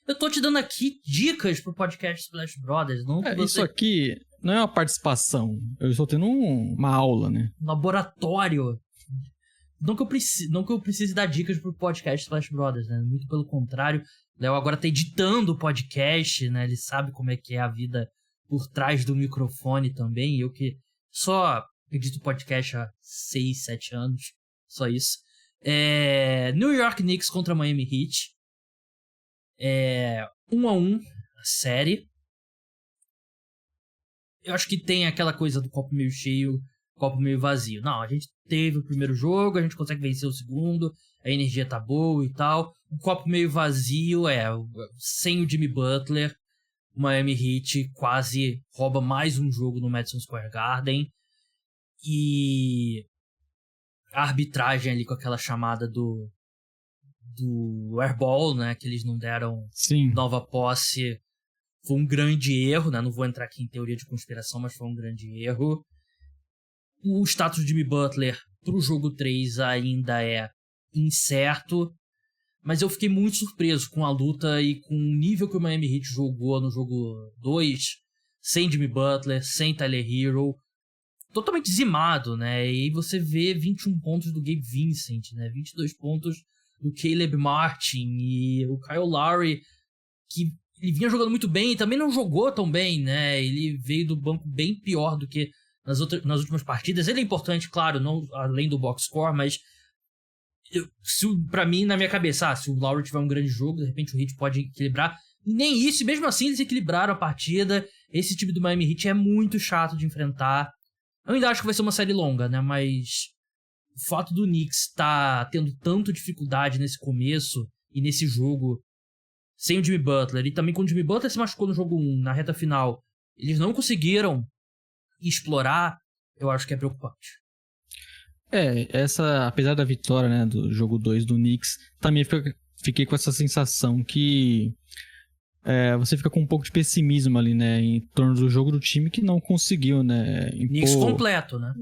Eu tô te dando aqui dicas pro podcast Splash Brothers. Não Isso aqui não é uma participação. Eu estou tendo uma aula, né? Laboratório. Não que eu precise dar dicas pro podcast Splash Brothers, né? Muito pelo contrário. O Léo agora tá editando o podcast, né? Ele sabe como é que é a vida por trás do microfone também. Eu que só edito podcast há 6, 7 anos. Só isso. New York Knicks contra Miami Heat. 1-1 a série. Eu acho que tem aquela coisa do copo meio cheio, copo meio vazio. Não, a gente teve o primeiro jogo, a gente consegue vencer o segundo, a energia tá boa e tal. O copo meio vazio sem o Jimmy Butler, o Miami Heat quase rouba mais um jogo no Madison Square Garden. E a arbitragem ali com aquela chamada do airball, né, que eles não deram nova posse, foi um grande erro, né? Não vou entrar aqui em teoria de conspiração, mas foi um grande erro. O status de Jimmy Butler pro jogo 3 ainda é incerto, mas eu fiquei muito surpreso com a luta e com o nível que o Miami Heat jogou no jogo 2, sem Jimmy Butler, sem Tyler Hero, totalmente dizimado, né? E aí você vê 21 pontos do Gabe Vincent, né? 22 pontos do Caleb Martin e o Kyle Lowry, que ele vinha jogando muito bem e também não jogou tão bem, né? Ele veio do banco bem pior do que nas últimas partidas. Ele é importante, claro, não além do box score, mas pra mim, na minha cabeça, se o Lowry tiver um grande jogo, de repente o Heat pode equilibrar. E nem isso, e mesmo assim eles equilibraram a partida. Esse time do Miami Heat é muito chato de enfrentar. Eu ainda acho que vai ser uma série longa, né? Mas o fato do Knicks tá tendo tanta dificuldade nesse começo e nesse jogo sem o Jimmy Butler, e também quando o Jimmy Butler se machucou no jogo 1, na reta final, eles não conseguiram explorar, eu acho que é preocupante. Apesar da vitória, né, do jogo 2 do Knicks, também fiquei com essa sensação que você fica com um pouco de pessimismo ali, né, em torno do jogo do time que não conseguiu, né, impor... Knicks completo, né?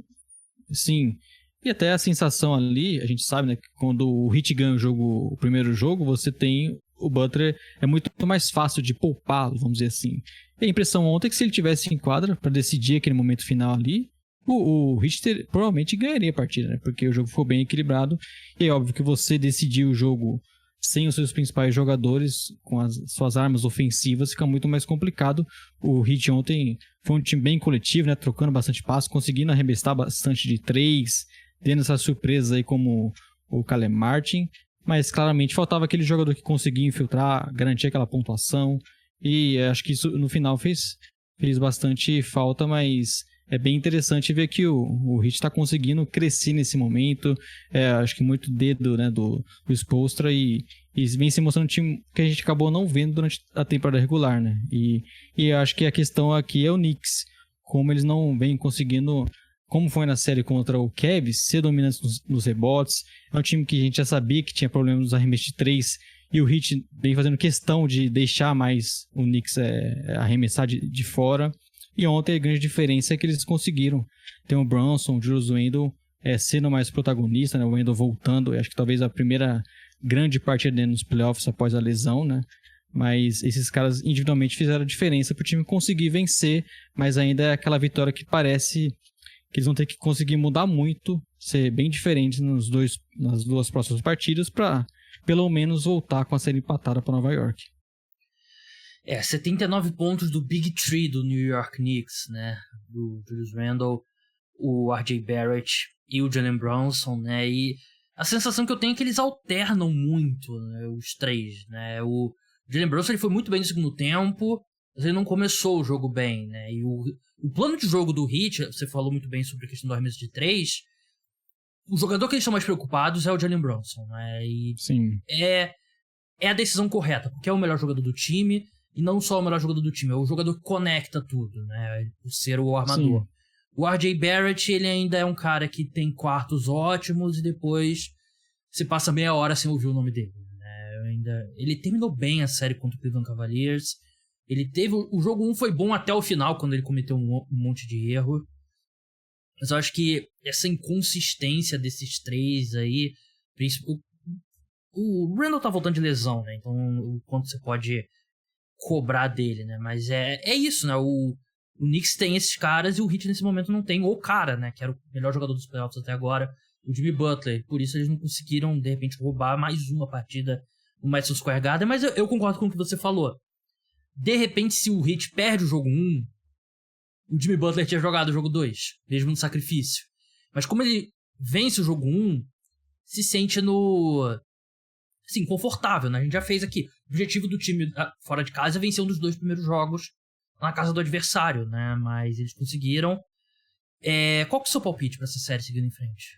Sim. E até a sensação ali, a gente sabe, né, que quando o Heat ganha o primeiro jogo, você tem o Butler, é muito mais fácil de poupá-lo, vamos dizer assim. E a impressão ontem é que se ele tivesse em quadra para decidir aquele momento final ali, o Heat provavelmente ganharia a partida, né? Porque o jogo ficou bem equilibrado. E é óbvio que você decidir o jogo sem os seus principais jogadores, com as suas armas ofensivas, fica muito mais complicado. O Heat ontem foi um time bem coletivo, né? Trocando bastante passo, conseguindo arremessar bastante de 3, tendo essas surpresas aí como o Caleb Martin. Mas claramente faltava aquele jogador que conseguia infiltrar, garantir aquela pontuação. E acho que isso no final fez bastante falta, mas é bem interessante ver que o Heat está conseguindo crescer nesse momento. Acho que muito dedo, né, do Spoelstra e vem se mostrando um time que a gente acabou não vendo durante a temporada regular, né? E acho que a questão aqui é o Knicks, como eles não vêm conseguindo como foi na série contra o Cavs, ser dominante nos rebotes. É um time que a gente já sabia que tinha problemas nos arremessos de 3, e o Heat vem fazendo questão de deixar mais o Knicks arremessar de fora. E ontem a grande diferença é que eles conseguiram ter o Brunson, o Julius Randle sendo mais protagonista, né? O Randle voltando, acho que talvez a primeira grande partida dele nos playoffs após a lesão, né? Mas esses caras individualmente fizeram a diferença para o time conseguir vencer, mas ainda é aquela vitória que parece que eles vão ter que conseguir mudar muito, ser bem diferente nas duas próximas partidas para pelo menos voltar com a série empatada para Nova York. 79 pontos do Big Three do New York Knicks, né? Do Julius Randle, o R.J. Barrett e o Jalen Brunson, né? E a sensação que eu tenho é que eles alternam muito, né? Os três, né? O Jalen Brunson ele foi muito bem no segundo tempo, mas ele não começou o jogo bem, né? E o plano de jogo do Heat, você falou muito bem sobre a questão do arremesso de 3, o jogador que eles estão mais preocupados é o Jalen Brunson, né? E sim, é a decisão correta, porque é o melhor jogador do time, e não só o melhor jogador do time, é o jogador que conecta tudo, né? Por ser o armador. Sim. O R.J. Barrett, ele ainda é um cara que tem quartos ótimos e depois você passa meia hora sem ouvir o nome dele, né? Ele terminou bem a série contra o Cleveland Cavaliers. Ele teve... O jogo 1 foi bom até o final, quando ele cometeu um monte de erro. Mas eu acho que essa inconsistência desses três aí... O Randle tá voltando de lesão, né? Então, o quanto você pode cobrar dele, né? Mas é isso, né? O Knicks tem esses caras e o Heat nesse momento não tem o cara, né? Que era o melhor jogador dos playoffs até agora, o Jimmy Butler. Por isso eles não conseguiram, de repente, roubar mais uma partida no Madison Square Garden. Mas eu concordo com o que você falou. De repente, se o Heat perde o jogo 1, o Jimmy Butler tinha jogado o jogo 2, mesmo no sacrifício. Mas como ele vence o jogo 1, se sente assim, confortável, né? A gente já fez aqui. O objetivo do time fora de casa é vencer um dos 2 primeiros jogos na casa do adversário, né? Mas eles conseguiram. Qual que é o seu palpite pra essa série seguindo em frente?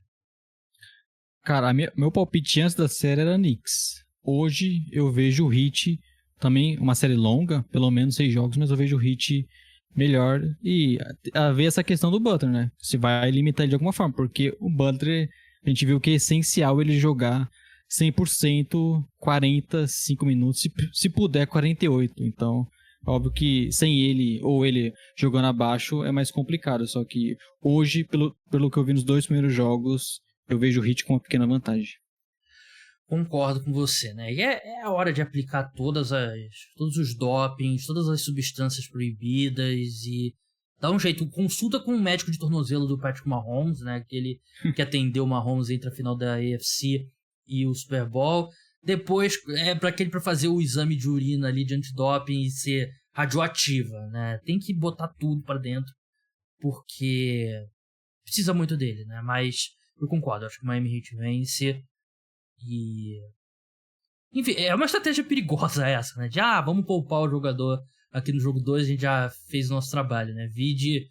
Cara, meu palpite antes da série era Knicks. Hoje eu vejo o Heat também, uma série longa, pelo menos 6 jogos, mas eu vejo o Heat melhor. E a ver essa questão do Butler, né? Se vai limitar ele de alguma forma, porque o Butler, a gente viu que é essencial ele jogar 100%, 45 minutos, se puder 48. Então, óbvio que sem ele, ou ele jogando abaixo, é mais complicado. Só que hoje, pelo que eu vi nos 2 primeiros jogos, eu vejo o Heat com uma pequena vantagem. Concordo com você, né? E é a hora de aplicar todos os dopings, todas as substâncias proibidas e dá um jeito. Consulta com o médico de tornozelo do Patrick Mahomes, né? Aquele que atendeu o Mahomes entre a final da AFC e o Super Bowl. Depois, pra fazer o exame de urina ali de antidoping e ser radioativa, né? Tem que botar tudo pra dentro, porque precisa muito dele, né? Mas eu concordo, acho que o Miami Heat vence e... Enfim, é uma estratégia perigosa essa, né? De, vamos poupar o jogador aqui no jogo 2, a gente já fez o nosso trabalho, né? Vide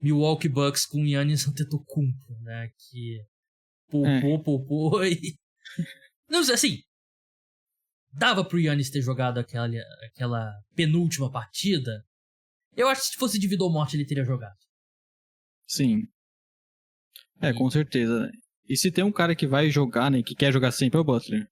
Milwaukee Bucks com Giannis Antetokounmpo, né? Que poupou e... Não sei, assim, dava pro Giannis ter jogado aquela penúltima partida. Eu acho que se fosse de vida ou morte ele teria jogado. Sim. Com certeza. E se tem um cara que vai jogar, né, que quer jogar sempre, é o Butler.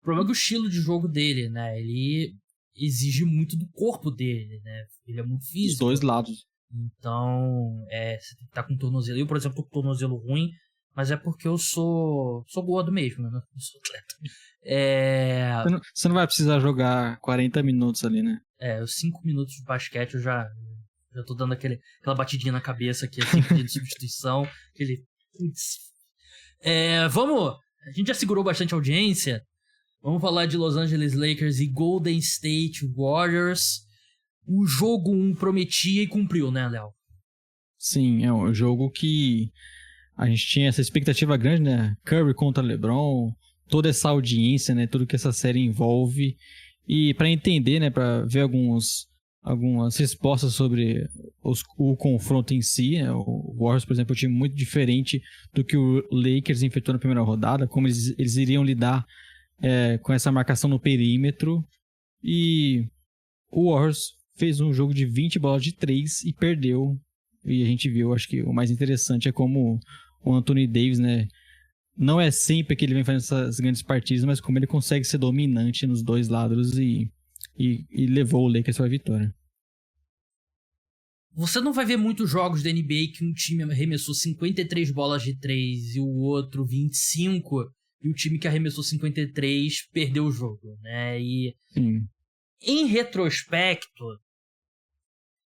O problema é que o estilo de jogo dele, né, ele exige muito do corpo dele, né, ele é muito físico. Os dois lados. Então, você tem que estar com o tornozelo. Eu, por exemplo, tô com o tornozelo ruim, mas é porque eu sou gordo mesmo, né, eu sou atleta. Você não vai precisar jogar 40 minutos ali, né? Os 5 minutos de basquete eu já tô dando aquela batidinha na cabeça aqui, assim, pedindo substituição, a gente já segurou bastante audiência. Vamos falar de Los Angeles Lakers e Golden State Warriors. O jogo 1 prometia e cumpriu, né, Léo? Sim, é um jogo que a gente tinha essa expectativa grande, né? Curry contra LeBron, toda essa audiência, né? Tudo que essa série envolve. E para entender, né? Para ver algumas respostas sobre o confronto em si, né? O Warriors, por exemplo, é um time muito diferente do que o Lakers enfrentou na primeira rodada, como eles iriam lidar com essa marcação no perímetro. E o Warriors fez um jogo de 20 bolas de 3 e perdeu e a gente viu, acho que o mais interessante é como o Anthony Davis, né, não é sempre que ele vem fazendo essas grandes partidas, mas como ele consegue ser dominante nos dois lados e levou o Lakers para a vitória. Você não vai ver muitos jogos da NBA que um time arremessou 53 bolas de 3 e o outro 25, e o time que arremessou 53 perdeu o jogo, né? E Sim. Em retrospecto,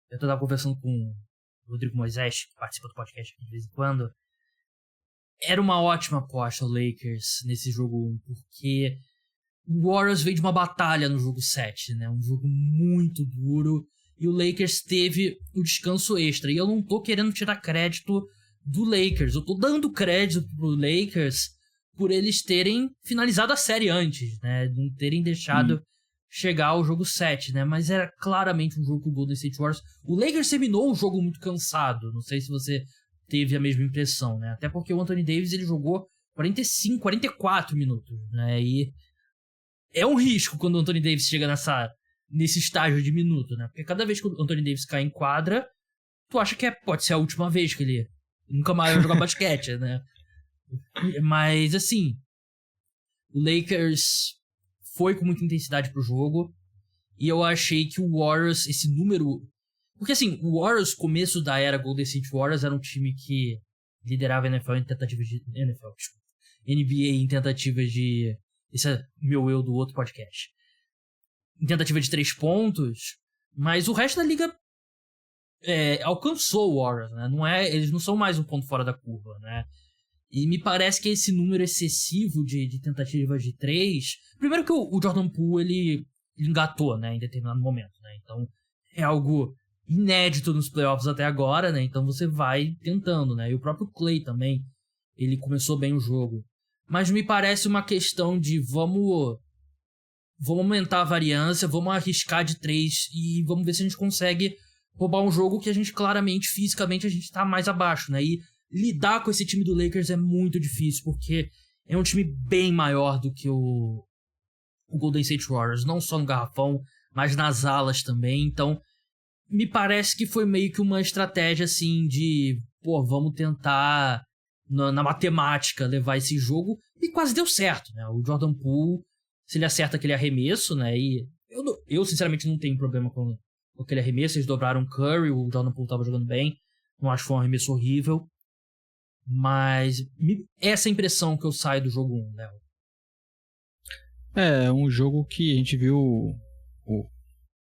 eu tava conversando com o Rodrigo Moisés, que participa do podcast aqui de vez em quando, era uma ótima aposta o Lakers nesse jogo 1, porque o Warriors veio de uma batalha no jogo 7, né? Um jogo muito duro, e o Lakers teve o descanso extra. E eu não tô querendo tirar crédito do Lakers, eu tô dando crédito pro Lakers por eles terem finalizado a série antes, né? Não terem deixado chegar ao jogo 7, né? Mas era claramente um jogo com o Golden State Warriors. O Lakers terminou o jogo muito cansado, não sei se você teve a mesma impressão, né? Até porque o Anthony Davis, ele jogou 45, 44 minutos, né? E é um risco quando o Anthony Davis chega nesse estágio de minuto, né? Porque cada vez que o Anthony Davis cai em quadra, tu acha que pode ser a última vez que ele nunca mais vai jogar basquete, né? Mas, assim, o Lakers foi com muita intensidade pro jogo, e eu achei que o Warriors, esse número... Porque, assim, o Warriors, começo da era Golden State Warriors, era um time que liderava a NFL em tentativas de... NBA em tentativas de... Esse é meu eu do outro podcast. Em tentativa de 3 pontos, mas o resto da liga alcançou o Warriors, né? Eles não são mais um ponto fora da curva, né? E me parece que esse número excessivo de tentativas de 3... Primeiro que o Jordan Poole, ele engatou, né? Em determinado momento, né? Então, é algo inédito nos playoffs até agora, né? Então você vai tentando, né? E o próprio Klay também, ele começou bem o jogo. Mas me parece uma questão de vamos aumentar a variância, vamos arriscar de 3 e vamos ver se a gente consegue roubar um jogo que a gente claramente, fisicamente, a gente tá mais abaixo, né? E lidar com esse time do Lakers é muito difícil, porque é um time bem maior do que o Golden State Warriors, não só no garrafão, mas nas alas também. Então, me parece que foi meio que uma estratégia, assim, de, vamos tentar, na matemática, levar esse jogo, e quase deu certo, né? O Jordan Poole, se ele acerta aquele arremesso, né? E eu sinceramente, não tenho problema com aquele arremesso, eles dobraram o Curry, o Jordan Poole tava jogando bem, não acho que foi um arremesso horrível. Mas essa é a impressão que eu saio do jogo 1, Léo. É um jogo que a gente viu o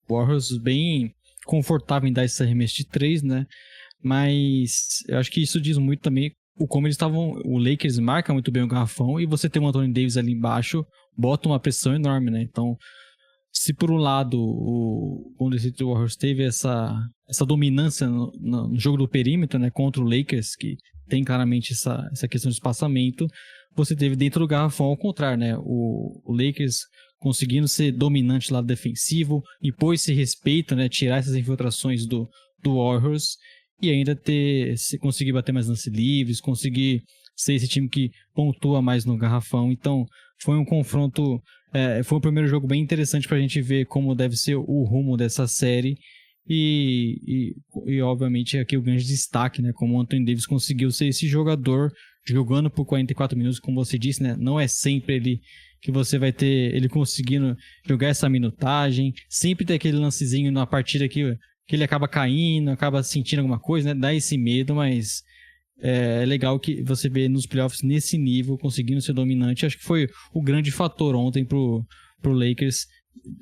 Warriors bem confortável em dar esse arremesso de 3, né? Mas eu acho que isso diz muito também como eles estavam... O Lakers marca muito bem o garrafão, e você tem o Anthony Davis ali embaixo, bota uma pressão enorme, né? Então, se por um lado o Golden State Warriors teve essa dominância no jogo do perímetro, né, contra o Lakers, que tem claramente essa questão de espaçamento, você teve dentro do garrafão ao contrário, né, o Lakers conseguindo ser dominante lá defensivo, impor esse respeito, né, tirar essas infiltrações do Warriors, e ainda conseguir bater mais lance livres, conseguir ser esse time que pontua mais no garrafão. Então foi um confronto, foi um primeiro jogo bem interessante pra gente ver como deve ser o rumo dessa série, e obviamente aqui o grande destaque, né, como o Anthony Davis conseguiu ser esse jogador jogando por 44 minutos, como você disse, né, não é sempre ele que você vai ter ele conseguindo jogar essa minutagem, sempre tem aquele lancezinho na partida que ele acaba caindo, acaba sentindo alguma coisa, né, dá esse medo, mas é legal que você vê nos playoffs nesse nível, conseguindo ser dominante. Acho que foi o grande fator ontem pro Lakers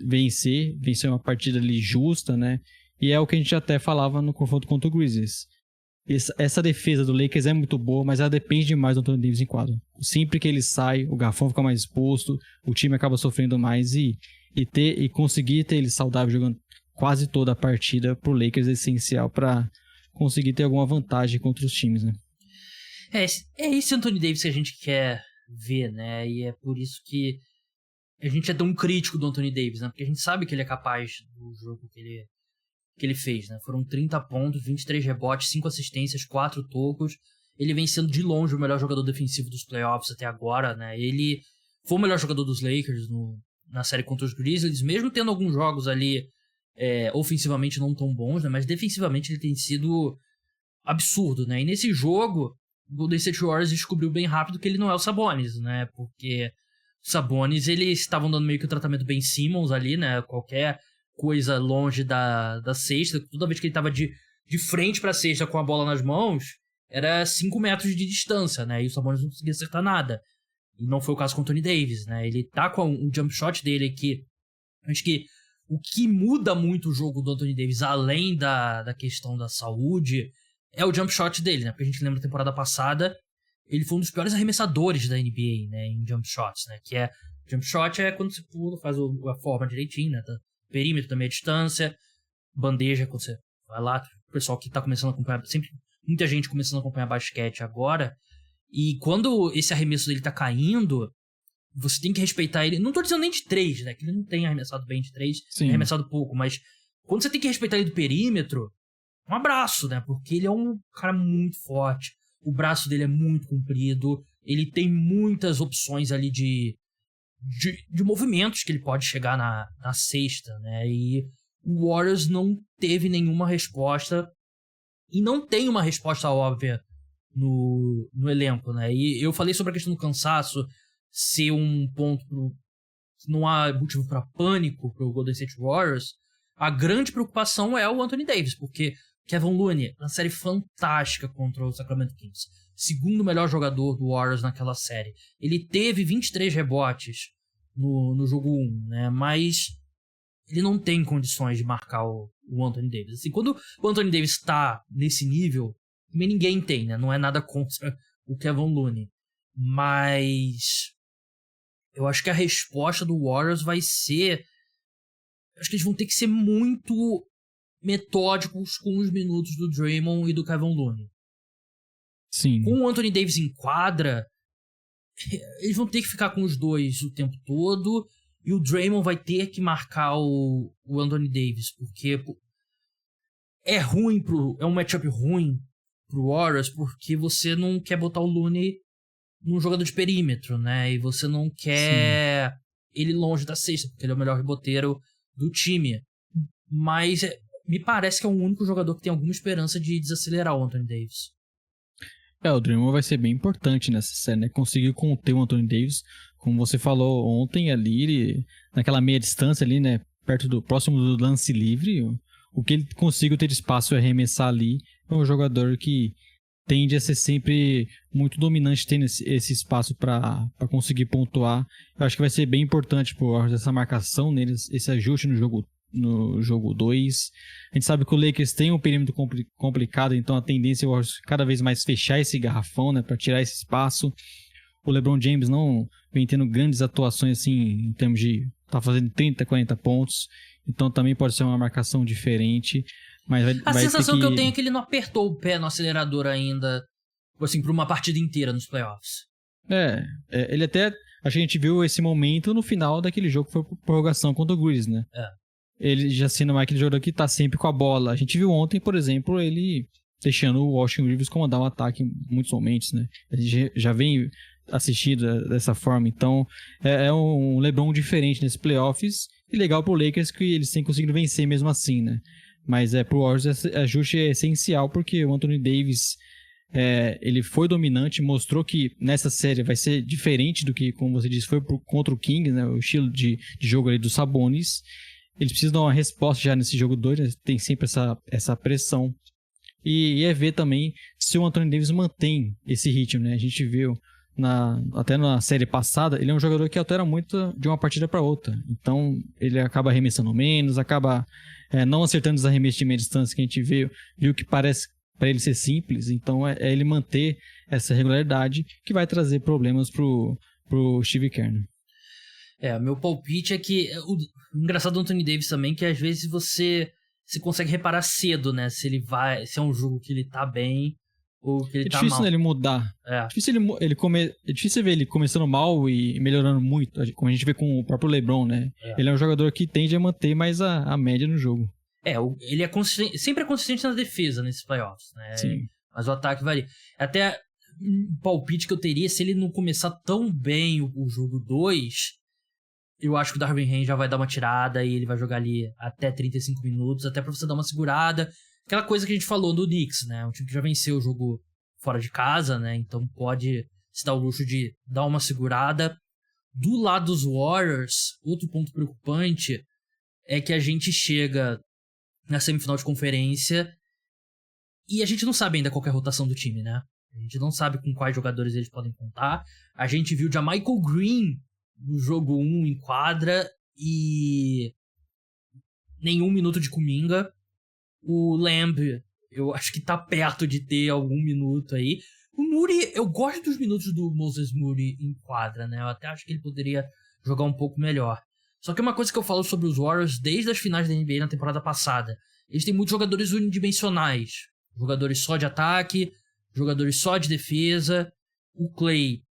vencer uma partida ali justa, né? E é o que a gente até falava no confronto contra o Grizzlies. Essa defesa do Lakers é muito boa, mas ela depende demais do Anthony Davis em quadro. Sempre que ele sai, o garrafão fica mais exposto, o time acaba sofrendo mais, e conseguir ter ele saudável jogando quase toda a partida pro Lakers é essencial para conseguir ter alguma vantagem contra os times, né? É esse Anthony Davis que a gente quer ver, né? E é por isso que a gente é tão crítico do Anthony Davis, né? Porque a gente sabe que ele é capaz do jogo que ele fez, né? Foram 30 pontos, 23 rebotes, 5 assistências, 4 tocos. Ele vem sendo de longe o melhor jogador defensivo dos playoffs até agora, né? Ele foi o melhor jogador dos Lakers na série contra os Grizzlies, mesmo tendo alguns jogos ali ofensivamente não tão bons, né? Mas defensivamente ele tem sido absurdo, né? E nesse jogo, o Golden State Warriors descobriu bem rápido que ele não é o Sabonis, né? Porque o Sabonis, eles estavam dando meio que o tratamento Ben Simmons ali, né? Qualquer coisa longe da cesta, toda vez que ele tava de frente pra cesta com a bola nas mãos, era 5 metros de distância, né? E o Sabonis não conseguia acertar nada. E não foi o caso com o Anthony Davis, né? Ele tá com um jump shot dele que... Acho que o que muda muito o jogo do Anthony Davis, além da questão da saúde, é o jump shot dele, né? Porque a gente lembra da temporada passada, ele foi um dos piores arremessadores da NBA, né? Em jump shots, né? Que é... Jump shot é quando você pula, faz a forma direitinho, né? Perímetro também, a distância. Bandeja, quando você vai lá. O pessoal que tá começando a acompanhar... Sempre muita gente começando a acompanhar basquete agora. E quando esse arremesso dele tá caindo, você tem que respeitar ele. Não tô dizendo nem de 3, né? Que ele não tem arremessado bem de 3, tem arremessado pouco. Mas quando você tem que respeitar ele do perímetro, um abraço, né? Porque ele é um cara muito forte. O braço dele é muito comprido. Ele tem muitas opções ali de movimentos que ele pode chegar na cesta, né? E o Warriors não teve nenhuma resposta. E não tem uma resposta óbvia no elenco, né? E eu falei sobre a questão do cansaço ser um ponto não há motivo para pânico pro Golden State Warriors. A grande preocupação é o Anthony Davis, porque Kevin Looney, uma série fantástica contra o Sacramento Kings, segundo melhor jogador do Warriors naquela série. Ele teve 23 rebotes no jogo 1, né? Mas ele não tem condições de marcar o Anthony Davis. Assim, quando o Anthony Davis tá nesse nível, ninguém tem, né? Não é nada contra o Kevin Looney. Mas eu acho que a resposta do Warriors vai ser... Acho que eles vão ter que ser muito metódicos com os minutos do Draymond e do Kevin Looney. Sim. Com o Anthony Davis em quadra, eles vão ter que ficar com os dois o tempo todo, e o Draymond vai ter que marcar o Anthony Davis, porque é um matchup ruim pro Warriors, porque você não quer botar o Looney num jogador de perímetro, né? E você não quer ele longe da cesta, porque ele é o melhor reboteiro do time. Mas me parece que é o único jogador que tem alguma esperança de desacelerar o Anthony Davis. O Draymond vai ser bem importante nessa série, né? Conseguiu conter o Anthony Davis, como você falou ontem ali, naquela meia distância ali, né? Próximo do lance livre, o que ele conseguiu ter espaço e arremessar ali é um jogador que tende a ser sempre muito dominante, tendo esse espaço para conseguir pontuar. Eu acho que vai ser bem importante essa marcação neles, esse ajuste no jogo 2. A gente sabe que o Lakers tem um perímetro complicado, então a tendência é cada vez mais fechar esse garrafão, né, para tirar esse espaço. O LeBron James não vem tendo grandes atuações assim, em termos de tá fazendo 30, 40 pontos, então também pode ser uma marcação diferente. Mas a sensação que eu tenho é que ele não apertou o pé no acelerador ainda, assim, por uma partida inteira nos playoffs. Ele até... Acho que a gente viu esse momento no final daquele jogo que foi por prorrogação contra o Grizzlies, né? Ele já sendo aquele jogador que tá sempre com a bola. A gente viu ontem, por exemplo, ele deixando o Austin Rivers comandar um ataque em muitos momentos, né? A gente já vem assistindo dessa forma. Então, é um LeBron diferente nesses playoffs. E legal pro Lakers que eles têm conseguido vencer mesmo assim, né? Mas pro Warriors esse ajuste é essencial, porque o Anthony Davis ele foi dominante, mostrou que nessa série vai ser diferente do que, como você disse, foi contra o Kings, né? O estilo de jogo ali do Sabonis. Eles precisam dar uma resposta já nesse jogo 2, né? Tem sempre essa pressão. E é ver também se o Anthony Davis mantém esse ritmo, né? A gente viu até na série passada, ele é um jogador que altera muito de uma partida para outra. Então, ele acaba arremessando menos, acaba não acertando os arremessos de meia distância que a gente viu que parece para ele ser simples. Então, é ele manter essa regularidade que vai trazer problemas pro Steve Kerr. Meu palpite é que o engraçado do Anthony Davis também, que às vezes você consegue reparar cedo, né? Se é um jogo que ele tá bem ou que ele tá mal. É difícil ele mudar. É difícil ver ele começando mal e melhorando muito, como a gente vê com o próprio LeBron, né? Ele é um jogador que tende a manter mais a média no jogo. Ele é consistente, sempre é consistente na defesa nesses playoffs, né? Sim. Mas o ataque varia. Até um palpite que eu teria, se ele não começar tão bem o jogo 2, eu acho que o Darvin Ham já vai dar uma tirada e ele vai jogar ali até 35 minutos, até pra você dar uma segurada. aquela coisa que a gente falou do Knicks, né? Um time que já venceu o jogo fora de casa, né? Então pode se dar o luxo de dar uma segurada. Do lado dos Warriors, outro ponto preocupante é que a gente chega na semifinal de conferência e a gente não sabe ainda qual que é a rotação do time, né? A gente não sabe com quais jogadores eles podem contar. A gente viu já Michael Green no jogo 1 em quadra e nenhum minuto de Kuminga. O Lamb, eu acho que tá perto de ter algum minuto aí. O Moody, eu gosto dos minutos do Moses Moody em quadra, né? Eu até acho que ele poderia jogar um pouco melhor. Só que uma coisa que eu falo sobre os Warriors desde as finais da NBA na temporada passada, eles têm muitos jogadores unidimensionais. Jogadores só de ataque, jogadores só de defesa. O Klay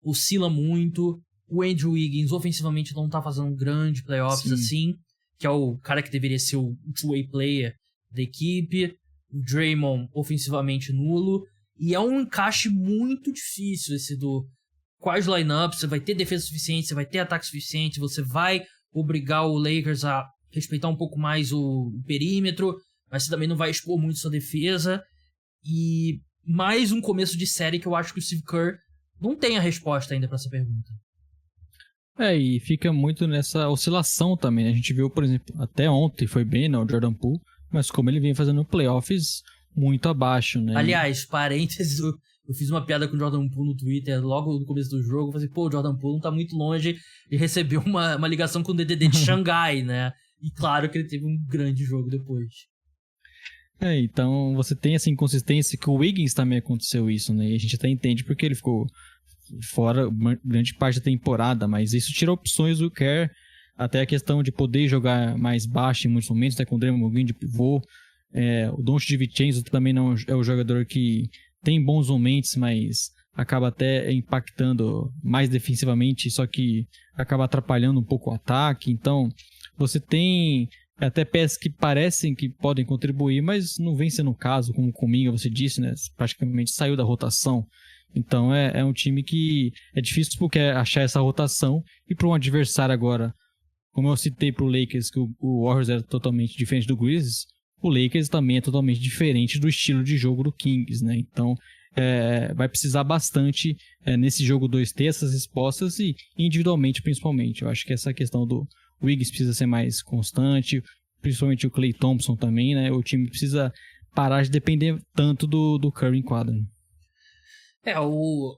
oscila muito. O Andrew Wiggins ofensivamente não tá fazendo um grande playoffs assim, que é o cara que deveria ser o two-way player da equipe. O Draymond ofensivamente nulo. E é um encaixe muito difícil esse do quais lineups, você vai ter defesa suficiente, você vai ter ataque suficiente, você vai obrigar o Lakers a respeitar um pouco mais o perímetro, mas você também não vai expor muito sua defesa. E mais um começo de série que eu acho que o Steve Kerr não tem a resposta ainda para essa pergunta. E fica muito nessa oscilação também, né? A gente viu, por exemplo, até ontem foi bem, né, o Jordan Poole, mas como ele vinha fazendo playoffs muito abaixo, né? Aliás, parênteses, eu fiz uma piada com o Jordan Poole no Twitter logo no começo do jogo. Eu falei, o Jordan Poole não tá muito longe e recebeu uma ligação com o DDD de Xangai, né? E claro que ele teve um grande jogo depois. Então você tem essa inconsistência que o Wiggins também aconteceu isso, né? E a gente até entende porque ele ficou fora grande parte da temporada, mas isso tira opções do Kerr, até a questão de poder jogar mais baixo em muitos momentos, né? Com o Draymond Green de pivô. O Donte DiVincenzo também não é o jogador que tem bons momentos, mas acaba até impactando mais defensivamente, só que acaba atrapalhando um pouco o ataque. Então você tem até peças que parecem que podem contribuir, mas não vem sendo o caso, como o Kuminga, você disse, né? Praticamente saiu da rotação. Então é um time que é difícil porque achar essa rotação, e para um adversário agora, como eu citei para o Lakers, que o Warriors era totalmente diferente do Grizzlies, o Lakers também é totalmente diferente do estilo de jogo do Kings, né? Então vai precisar bastante nesse jogo 2 ter essas respostas, e individualmente principalmente. Eu acho que essa questão do Wiggins precisa ser mais constante, principalmente o Klay Thompson também, né? O time precisa parar de depender tanto do Curry em quadra. O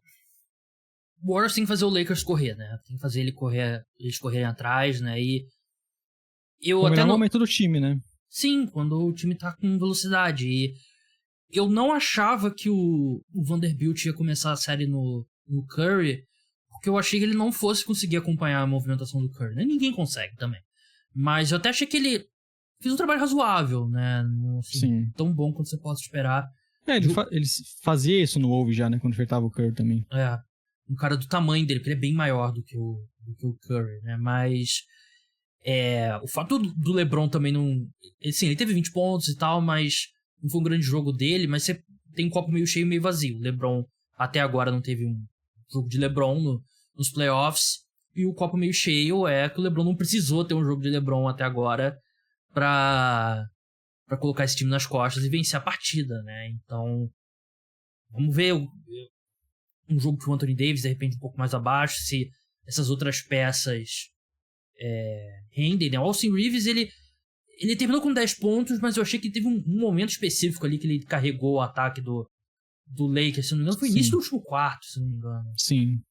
Warriors tem que fazer o Lakers correr, né? Tem que fazer eles correrem atrás, né? E eu até no momento do time, né? Sim, quando o time tá com velocidade. E eu não achava que o Vanderbilt ia começar a série no Curry, porque eu achei que ele não fosse conseguir acompanhar a movimentação do Curry, né? Ninguém consegue também. Mas eu até achei que ele fez um trabalho razoável, né? Assim, tão bom quanto você possa esperar. Ele fazia isso no Wolves já, né? Quando enfrentava o Curry também. Um cara do tamanho dele, porque ele é bem maior do que o Curry, né? Mas o fato do LeBron também não... Assim, ele teve 20 pontos e tal, mas não foi um grande jogo dele. Mas você tem um copo meio cheio e meio vazio. O LeBron até agora não teve um jogo de LeBron nos playoffs. E o copo meio cheio é que o LeBron não precisou ter um jogo de LeBron até agora pra colocar esse time nas costas e vencer a partida, né? Então, vamos ver um jogo que o Anthony Davis, de repente, um pouco mais abaixo, se essas outras peças rendem, né? O Austin Reeves, ele terminou com 10 pontos, mas eu achei que teve um momento específico ali que ele carregou o ataque do Lakers, se não me engano, foi início do último quarto, se não me engano. Sim.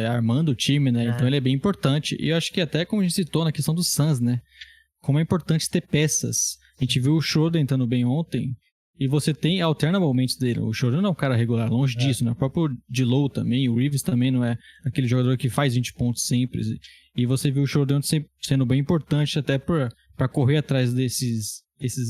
Armando o time, né? Então ele é bem importante. E eu acho que até como a gente citou na questão do Suns, né? Como é importante ter peças. A gente viu o Schroeder entrando bem ontem, e você tem alterna momentos dele. O Schroeder não é um cara regular, longe disso, né? O próprio D'Lo também, o Reeves também não é aquele jogador que faz 20 pontos sempre. E você viu o Schroeder sendo bem importante até para correr atrás desses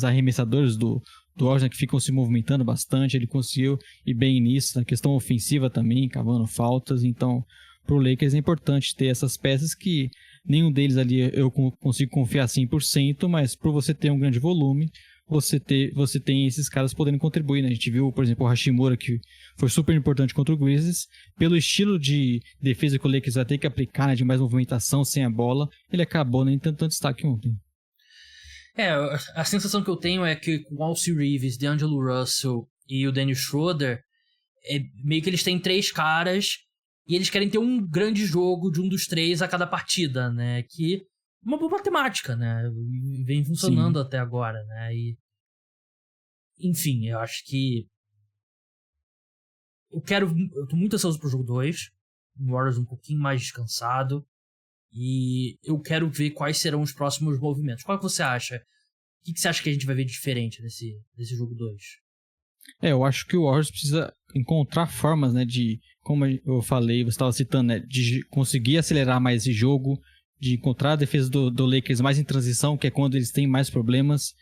arremessadores do Warriors, né, que ficam se movimentando bastante. Ele conseguiu ir bem nisso, na questão ofensiva também, cavando faltas. Então, pro Lakers é importante ter essas peças que nenhum deles ali eu consigo confiar 100%, mas por você ter um grande volume, você tem esses caras podendo contribuir, né? A gente viu, por exemplo, o Hashimura, que foi super importante contra o Grizzlies, pelo estilo de defesa que o Lakers vai ter que aplicar, né, de mais movimentação sem a bola, ele acabou nem tendo tanto destaque ontem. A sensação que eu tenho é que com o Austin Reeves, D'Angelo Russell e o Dennis Schroeder, meio que eles têm 3 caras e eles querem ter um grande jogo de um dos 3 a cada partida, né? Que é uma boa matemática, né? Vem funcionando até agora, né? E, enfim, eu acho que eu tô muito ansioso pro jogo 2, o Warriors um pouquinho mais descansado, e eu quero ver quais serão os próximos movimentos. Qual que você acha? O que você acha que a gente vai ver de diferente desse jogo 2? Eu acho que o Warriors precisa encontrar formas, né, de, como eu falei, você estava citando, né, de conseguir acelerar mais esse jogo, de encontrar a defesa do Lakers mais em transição, que é quando eles têm mais problemas.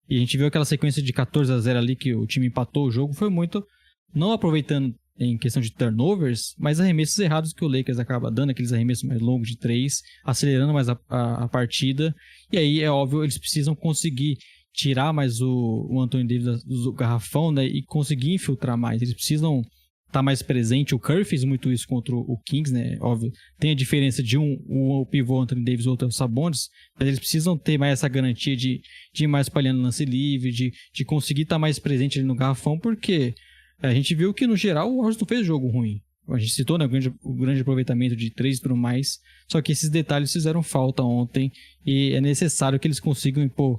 E a gente viu aquela sequência de 14-0 ali que o time empatou o jogo, foi muito não aproveitando em questão de turnovers, mas arremessos errados que o Lakers acaba dando, aqueles arremessos mais longos de 3, acelerando mais a partida. E aí, é óbvio, eles precisam conseguir tirar mais o Anthony Davis do garrafão, né, e conseguir infiltrar mais. Eles precisam estar mais presente. O Curry fez muito isso contra o Kings, né? Óbvio, tem a diferença de o pivô Anthony Davis, o outro é o Sabonis, mas eles precisam ter mais essa garantia de ir mais palhando lance livre, de conseguir estar mais presente ali no garrafão, porque a gente viu que, no geral, o Warriors não fez jogo ruim. A gente citou, né, o grande aproveitamento de 3 e tudo mais, só que esses detalhes fizeram falta ontem e é necessário que eles consigam impor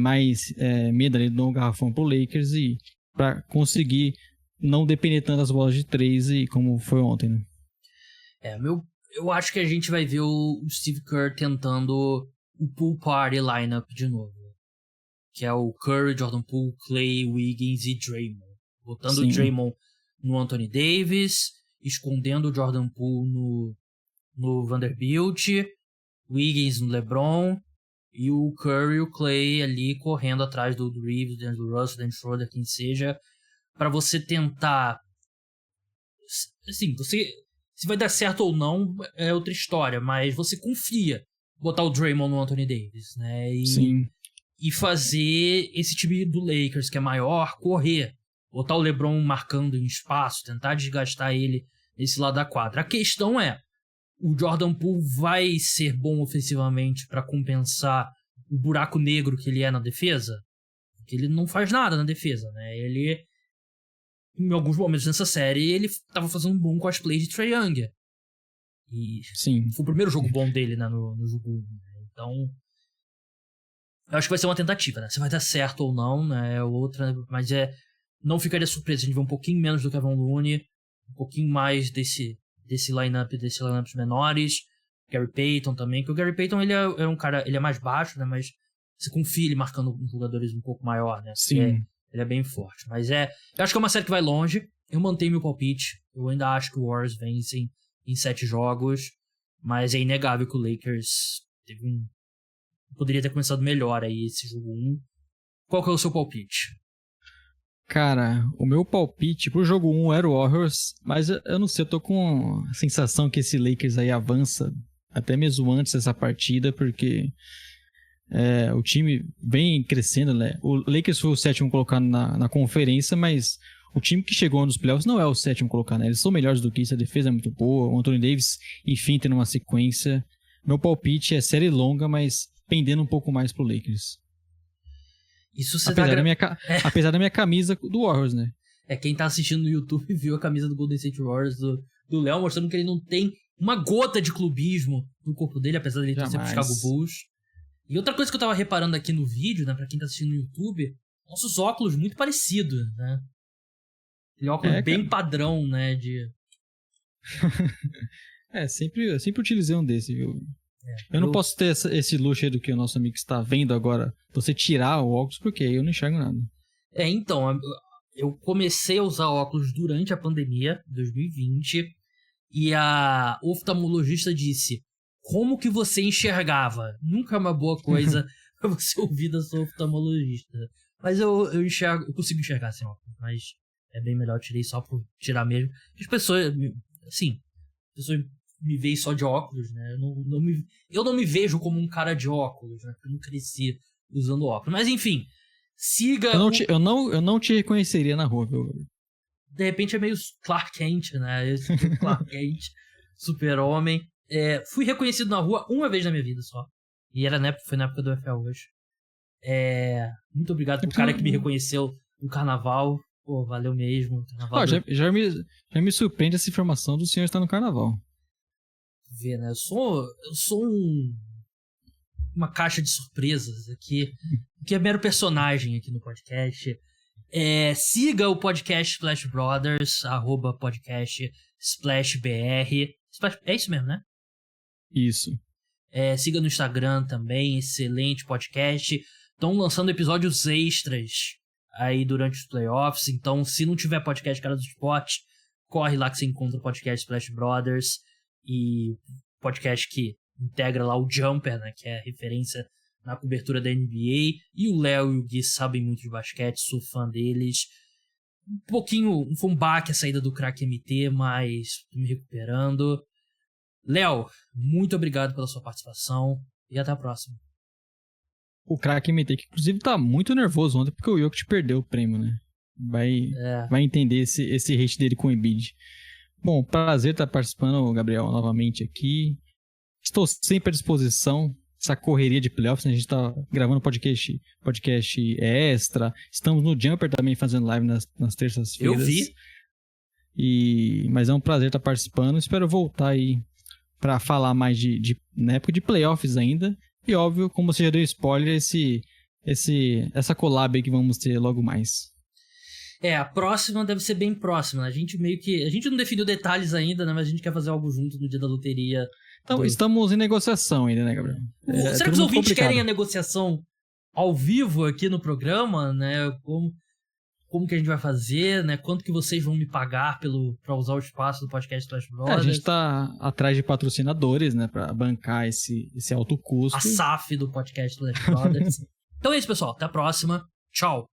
mais medo ali no garrafão pro Lakers e para conseguir não depender tanto das bolas de 3 e como foi ontem, né? Eu acho que a gente vai ver o Steve Kerr tentando o pool party lineup de novo, que é o Curry, Jordan Poole, Clay, Wiggins e Draymond. Botando o Draymond no Anthony Davis, escondendo o Jordan Poole no Vanderbilt, Wiggins no LeBron e o Curry e o Clay ali correndo atrás do Reeves, do Russell, do Schroeder, quem seja, para você tentar, assim, se vai dar certo ou não é outra história, mas você confia botar o Draymond no Anthony Davis, né? E fazer esse time do Lakers, que é maior, correr. Botar o LeBron marcando em espaço, tentar desgastar ele nesse lado da quadra. A questão é, o Jordan Poole vai ser bom ofensivamente para compensar o buraco negro que ele é na defesa? Porque ele não faz nada na defesa, né? Ele, em alguns momentos nessa série, ele tava fazendo um bom cosplay de Trae Young. E foi o primeiro jogo bom dele, né, no jogo 1. Né? Então, eu acho que vai ser uma tentativa, né? Se vai dar certo ou não, né? É outra, mas não ficaria surpreso a gente ver um pouquinho menos do Kevin Looney, um pouquinho mais desses lineups menores, Gary Payton também, que o Gary Payton ele é um cara, ele é mais baixo, né, mas você confia ele marcando jogadores um pouco maior, né? Sim. Ele é bem forte, mas eu acho que é uma série que vai longe, eu mantenho meu palpite, eu ainda acho que o Warriors vence em 7 jogos, mas é inegável que o Lakers poderia ter começado melhor aí esse jogo 1. Qual que é o seu palpite? Cara, o meu palpite pro jogo 1 era o Warriors, mas eu não sei, eu tô com a sensação que esse Lakers aí avança até mesmo antes dessa partida, porque o time vem crescendo, né? O Lakers foi o 7º colocado na conferência, mas o time que chegou nos playoffs não é o 7º colocado, né? Eles são melhores do que isso, a defesa é muito boa, o Anthony Davis, enfim, tendo uma sequência. Meu palpite é série longa, mas pendendo um pouco mais pro Lakers. Isso você apesar da minha camisa do Warriors, né? Quem tá assistindo no YouTube viu a camisa do Golden State Warriors do Léo, mostrando que ele não tem uma gota de clubismo no corpo dele, apesar dele torcer pro Chicago Bulls. E outra coisa que eu tava reparando aqui no vídeo, né, pra quem tá assistindo no YouTube, nossos óculos muito parecidos, né? Aquele óculos bem padrão, né, de... sempre utilizei um desse, viu? Eu não posso ter esse luxo aí do que o nosso amigo está vendo agora, você tirar o óculos, porque aí eu não enxergo nada. Então, eu comecei a usar óculos durante a pandemia, 2020, e a oftalmologista disse, como que você enxergava? Nunca é uma boa coisa pra você ouvir da sua oftalmologista. Mas eu consigo enxergar sem óculos, mas é bem melhor, eu tirei só por tirar mesmo. As pessoas, assim, me veem só de óculos, né? Eu não me vejo como um cara de óculos, né? Porque eu não cresci usando óculos. Mas enfim, siga... Eu não te reconheceria na rua, viu? De repente é meio Clark Kent, né? Esse Clark Kent, super-homem. Fui reconhecido na rua uma vez na minha vida só. E foi na época do UFL hoje. Muito obrigado pro cara que me reconheceu no carnaval. Pô, valeu mesmo. Carnaval já me surpreende essa informação do senhor estar no carnaval. Vê, né? Eu sou uma caixa de surpresas aqui, que é mero personagem aqui no podcast. Siga o podcast Splash Brothers, @podcast SplashBR. É isso mesmo, né? Isso. Siga no Instagram também, excelente podcast. Estão lançando episódios extras aí durante os playoffs, então se não tiver podcast Cara do Esporte, corre lá que você encontra o podcast Splash Brothers e podcast que integra lá o Jumper, né, que é a referência na cobertura da NBA, e o Léo e o Gui sabem muito de basquete, sou fã deles. Foi um baque a saída do Crack MT, mas tô me recuperando. Léo, muito obrigado pela sua participação e até a próxima. O Crack MT, que inclusive tá muito nervoso ontem porque o Jokic perdeu o prêmio, né? Vai entender esse hate dele com o Embiid. Bom, prazer estar participando, Gabriel, novamente aqui. Estou sempre à disposição. Essa correria de playoffs, né? A gente tá gravando podcast extra. Estamos no Jumper também fazendo live nas terças-feiras. Eu vi. Mas é um prazer estar participando. Espero voltar aí para falar mais na época de playoffs ainda. E óbvio, como você já deu spoiler, essa collab aí que vamos ter logo mais. A próxima deve ser bem próxima, né? A gente não definiu detalhes ainda, né? Mas a gente quer fazer algo junto no dia da loteria. Então, estamos em negociação ainda, né, Gabriel? Será que os ouvintes querem a negociação ao vivo aqui no programa, né? Como que a gente vai fazer, né? Quanto que vocês vão me pagar pra usar o espaço do podcast Splash Brothers? A gente tá atrás de patrocinadores, né? Pra bancar esse alto custo. A SAF do podcast Splash Brothers. Então é isso, pessoal. Até a próxima. Tchau.